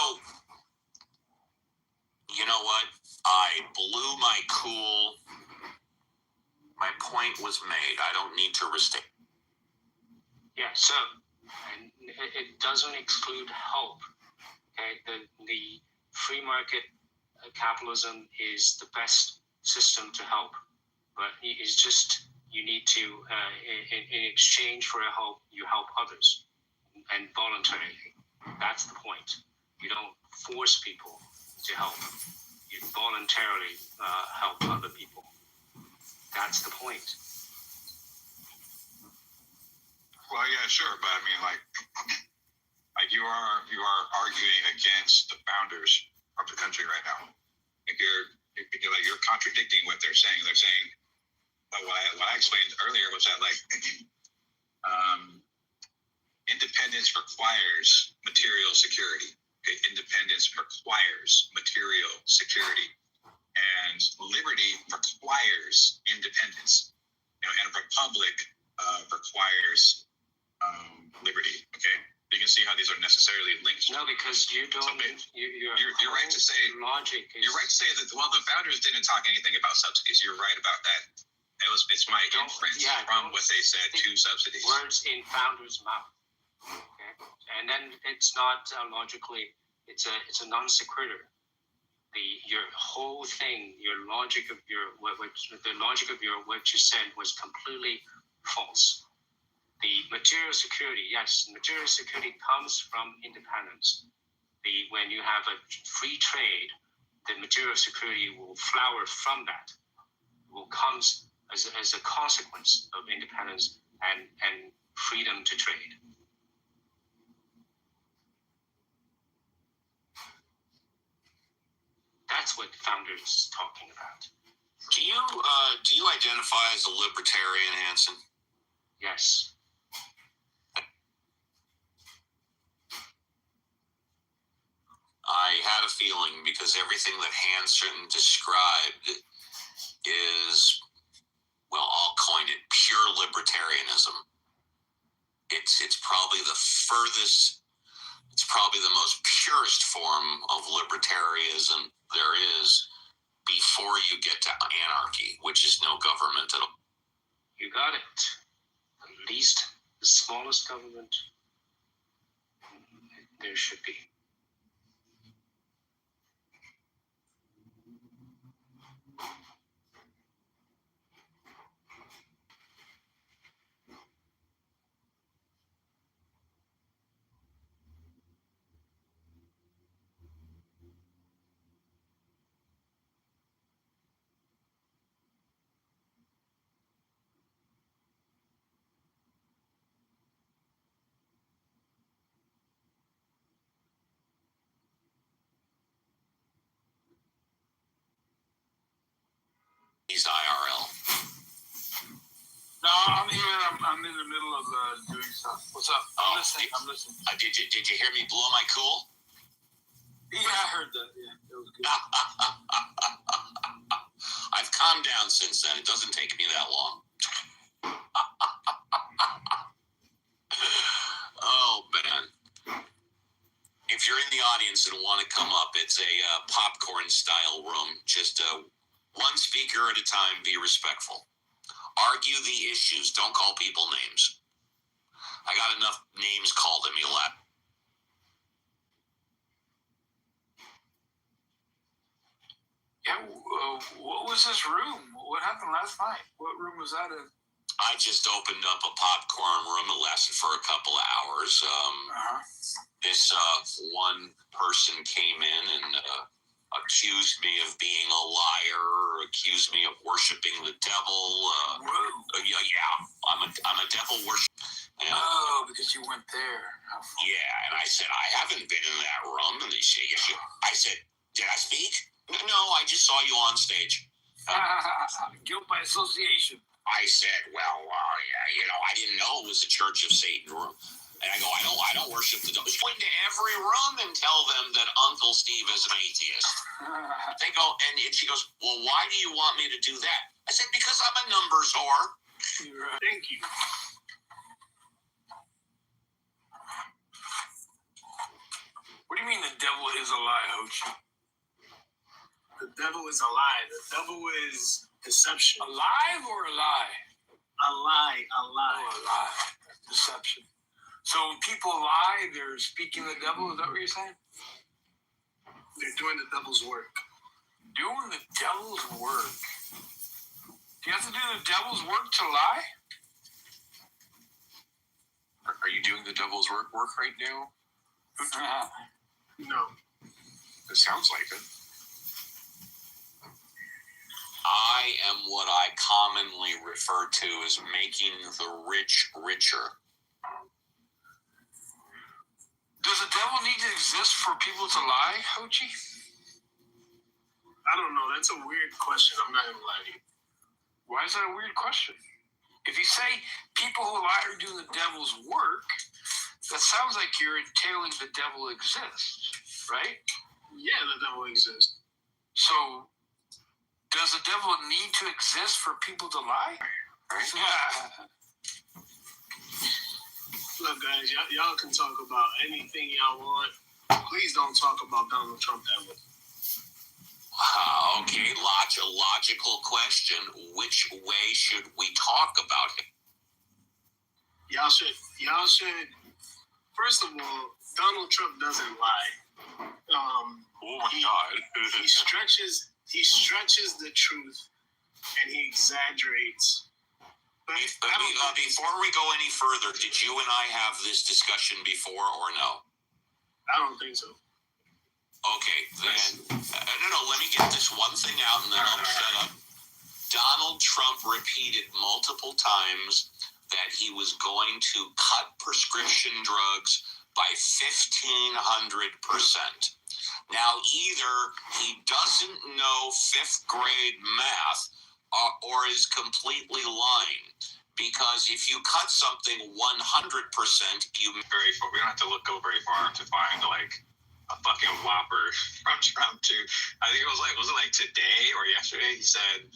you know what? I blew my cool. My point was made. I don't need to restate. Yeah, so and it doesn't exclude help. Okay, the free market capitalism is the best system to help, but it's just you need to in exchange for help, you help others and voluntarily. That's the point. You don't force people to help. You voluntarily help other people. That's the point. Well, yeah, sure, but I mean, like you are arguing against the founders of the country right now. Like you're contradicting what they're saying. They're saying what I explained earlier was that independence requires material security. Okay? Independence requires material security, and liberty requires independence. And a republic requires liberty. Okay, you can see how these are necessarily linked. No, because you don't. You're right to say logic. You're right to say that. Well, the founders didn't talk anything about subsidies. You're right about that. It's my inference from what they said to subsidies. Words in founders' mouth. Okay, and then it's not logically. It's a non sequitur. Your whole thing, your logic of what you said was completely false. The material security, yes, material security comes from independence. When you have a free trade, the material security will flower from that. Will comes as a consequence of independence and freedom to trade. That's what founders talking about. Do you identify as a libertarian, Hanson? Yes. I had a feeling, because everything that Hanson described is, well, I'll coin it pure libertarianism. It's probably the furthest, it's probably the most purest form of libertarianism there is before you get to anarchy, which is no government at all. You got it. At least the smallest government there should be. He's IRL. No, I'm here. I'm in the middle of doing stuff. What's up? I'm listening. Did you hear me blow my cool? Yeah, I heard that. Yeah, that was good. I've calmed down since then. It doesn't take me that long. Oh, man. If you're in the audience and want to come up, it's a popcorn-style room. Just one speaker at a time. Be respectful. Argue the issues. Don't call people names. I got enough names called at me last. Yeah, what was this room? What happened last night? What room was that in? I just opened up a popcorn room. It lasted for a couple of hours. This one person came in and accused me of being a liar, accused me of worshiping the devil. Yeah, I'm a devil worshiper. Because you went there. Yeah, and I said, I haven't been in that room. And they say, yes, I said, did I speak? No, I just saw you on stage. Guilt by association. I said, well, yeah, I didn't know it was a Church of Satan room. And I go, I don't worship the devil. Go into every room and tell them that Uncle Steve is an atheist. They go, and she goes, well, why do you want me to do that? I said, because I'm a numbers whore. Thank you. What do you mean the devil is a lie, Hochi? The devil is a lie. The devil is deception. Alive or a lie? A lie. Oh, a lie. Deception. So when people lie, they're speaking the devil? Is that what you're saying? They're doing the devil's work. Doing the devil's work? Do you have to do the devil's work to lie? Are you doing the devil's work right now? No. It sounds like it. I am what I commonly refer to as making the rich richer. Does the devil need to exist for people to lie, Hochi? I don't know. That's a weird question. I'm not going to lie to you. Why is that a weird question? If you say people who lie are doing the devil's work, that sounds like you're entailing the devil exists, right? Yeah, the devil exists. So, does the devil need to exist for people to lie? Right? Look, guys, y'all can talk about anything y'all want. Please don't talk about Donald Trump that way. Okay, logical question. Which way should we talk about him? Y'all should. First of all, Donald Trump doesn't lie. Oh my God! He stretches the truth, and he exaggerates. But before we go any further, did you and I have this discussion before or no? I don't think so. Okay, then no. Let me get this one thing out, and then I'll shut up. Donald Trump repeated multiple times that he was going to cut prescription drugs by 1,500%. Now, either he doesn't know fifth grade math or is completely lying. Because if you cut something 100%, we don't have to go very far to find a fucking whopper from Trump too. I think it was it today or yesterday? He said,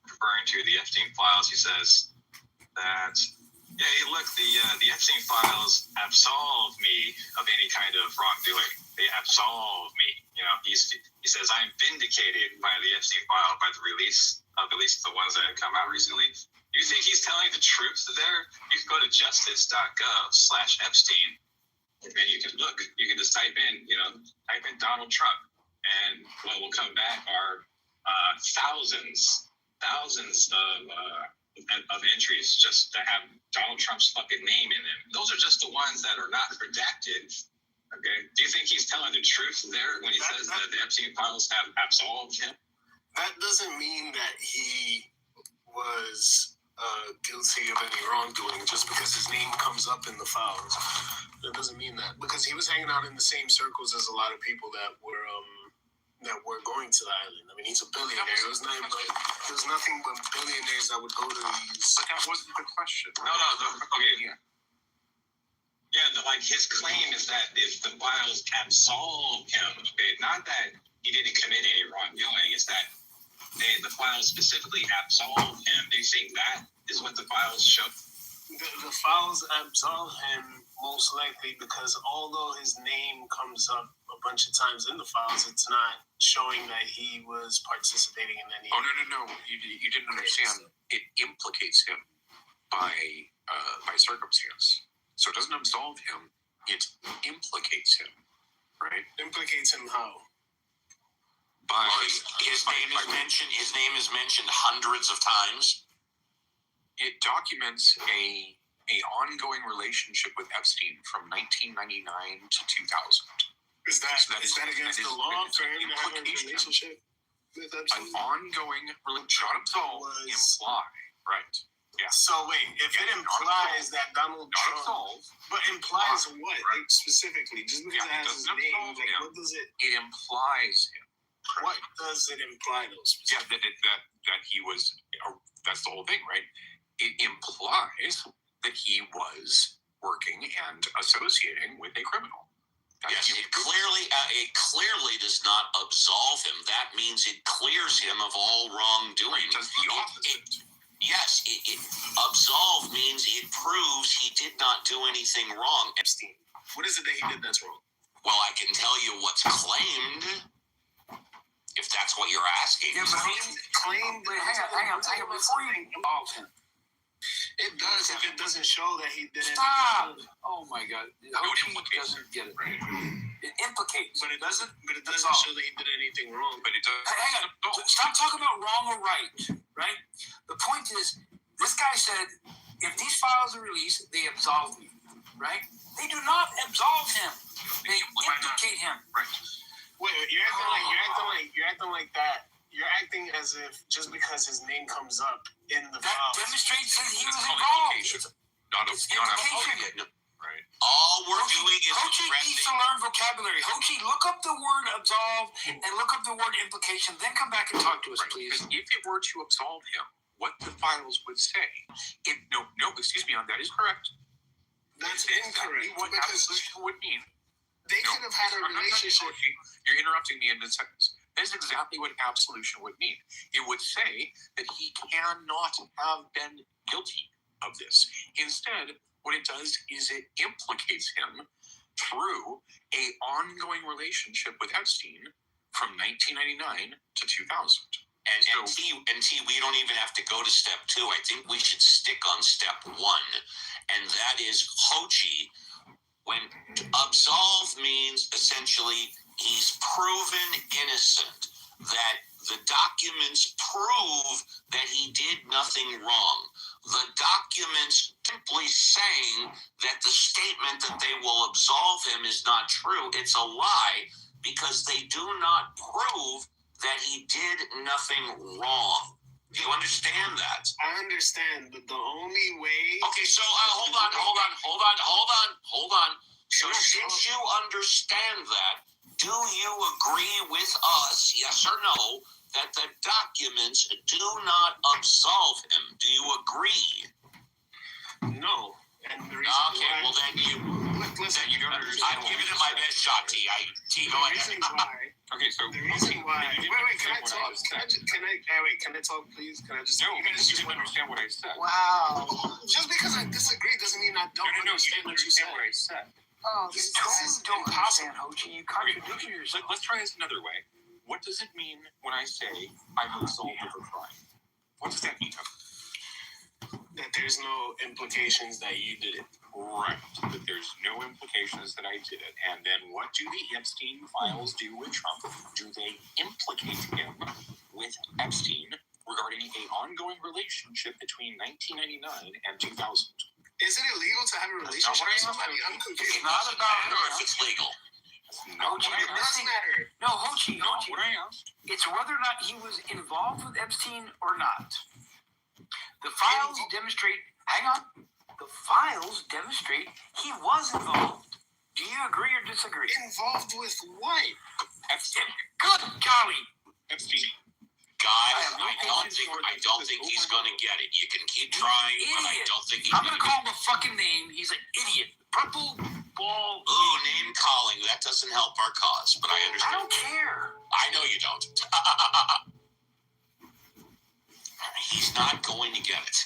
referring to the Epstein files, he says that the Epstein files absolve me of any kind of wrongdoing. They absolve me. He says I'm vindicated by the Epstein file, by the release of at least the ones that have come out recently. Do you think he's telling the truth there? You can go to justice.gov/Epstein. And you can look. You can just type in Donald Trump, and what will come back are thousands of entries just that have Donald Trump's fucking name in them. Those are just the ones that are not redacted. Okay. Do you think he's telling the truth there when he says that the Epstein files have absolved him? That doesn't mean that he was guilty of any wrongdoing just because his name comes up in the files. That doesn't mean that, because he was hanging out in the same circles as a lot of people that were going to the island. I mean, he's a billionaire. It was nothing but billionaires that would go to these. But that wasn't the question. No. Okay. Yeah, like his claim is that if the files absolve him, not that he didn't commit any wrongdoing, it's that the files specifically absolve him. Do you think that is what the files show? The files absolve him most likely because although his name comes up a bunch of times in the files, it's not showing that he was participating in any. Oh no! You didn't understand. It implicates him by circumstance. So it doesn't absolve him. It implicates him, right? Implicates him how? By his name is mentioned hundreds of times. It documents a ongoing relationship with Epstein from 1999 to 2000. Is that against the law for him to have a relationship with Epstein? An ongoing relationship, imply, right? Yeah. So wait, if it implies that Donald Trump, but implies what, right? Like specifically? Just because it has his name, like what does it? It implies him. What does it imply, though? Yeah, that he was. That's the whole thing, right? It implies that he was working and associating with a criminal. Yes, it clearly does not absolve him. That means it clears him of all wrongdoing. It does the opposite. Yes, it absolve means it proves he did not do anything wrong. Epstein. What is it that he did that's wrong? Well, I can tell you what's claimed, if that's what you're asking. Yeah, but Claimed. Wait, hang on. Before you involve him. It does if it doesn't show that he did it. Stop! Oh my God. Hochi doesn't get it. It implicates. But it doesn't show that he did anything wrong. But it does. Hang on. Stop talking about wrong or right? The point is, this guy said, if these files are released, they absolve me, right? They do not absolve him. They implicate him. Right. Wait, you're acting like that. You're acting as if just because his name comes up in the That files demonstrates that he was Implication. involved. Not Implication. right. All we're doing is Hochi needs to learn vocabulary. Hochi, look up the word absolve and look up the word implication, then come back and talk to us, please. Because if it were to absolve him, what the files would say, excuse me, that is correct. That's Exactly incorrect. what Because absolution would mean. they could have had a relationship. You're interrupting me in mid-sentence. That is exactly what absolution would mean. It would say that he cannot have been guilty of this. Instead, what it does is it implicates him through a ongoing relationship with Epstein from 1999 to 2000. And T, we don't even have to go to step 2. I think we should stick on step 1, and that is Hochi. When absolve means essentially he's proven innocent, that the documents prove that he did nothing wrong. The documents simply saying that the statement that they will absolve him is not true. It's a lie because they do not prove that he did nothing wrong. Do you understand that? I understand, but the only way. Okay, so hold on. So since you understand that, do you agree with us, yes or no, that the documents do not absolve him? Do you agree? No. And the reason Okay, why, well then you don't understand. I'm giving it my best shot, T. Go The ahead. reason why. Okay, so The reason why. Wait, can I talk? Can I talk, please? Can I just? No, You guys you just didn't understand what I said. Wow. Just because I disagree doesn't mean I don't No, you understand didn't what you understand said. what I said. Oh, You this is don't understand, Hochi. You contradict Okay, yourself. let's try this another way. What does it mean when I say I'm absolved of a crime? What does that mean? That there's no implications that you did it. Right. That there's no implications that I did it. And then what do the Epstein files do with Trump? Do they implicate him with Epstein regarding an ongoing relationship between 1999 and 2000? Is it illegal to have a relationship with somebody? I'm confused. It's not about If it's legal. No, Hochi, It does matter. No, Hochi. what I asked. It's whether or not he was involved with Epstein or not. The files demonstrate. Hang on. The files demonstrate he was involved. Do you agree or disagree? Involved with what? Epstein. Good golly. Epstein. Guys, I don't think he's gonna get it. You can keep trying, but I don't think he's I'm gonna gonna call him a fucking name. He's an idiot. Purple doesn't help our cause, but I I understand. don't care. I know you don't. He's not going to get it.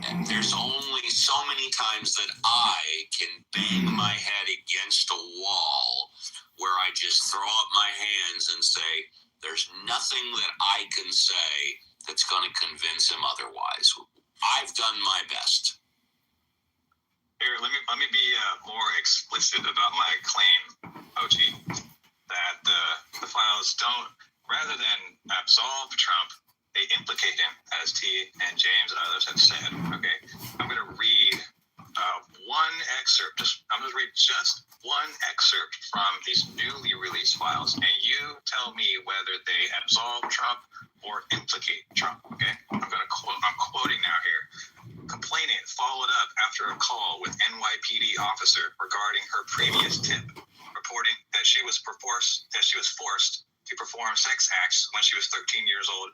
And there's only so many times that I can bang my head against a wall where I just throw up my hands and say, there's nothing that I can say that's going to convince him otherwise. I've done my best. Here, let me be more explicit about my claim, OG, that the files don't, rather than absolve Trump, they implicate him, as T and James and others have said. Okay, I'm going to read one excerpt. I'm going to read just one excerpt from these newly released files, and you tell me whether they absolve Trump or implicate Trump. Okay, I'm quoting now here. Complainant followed up after a call with NYPD officer regarding her previous tip, reporting that she was forced to perform sex acts when she was 13 years old.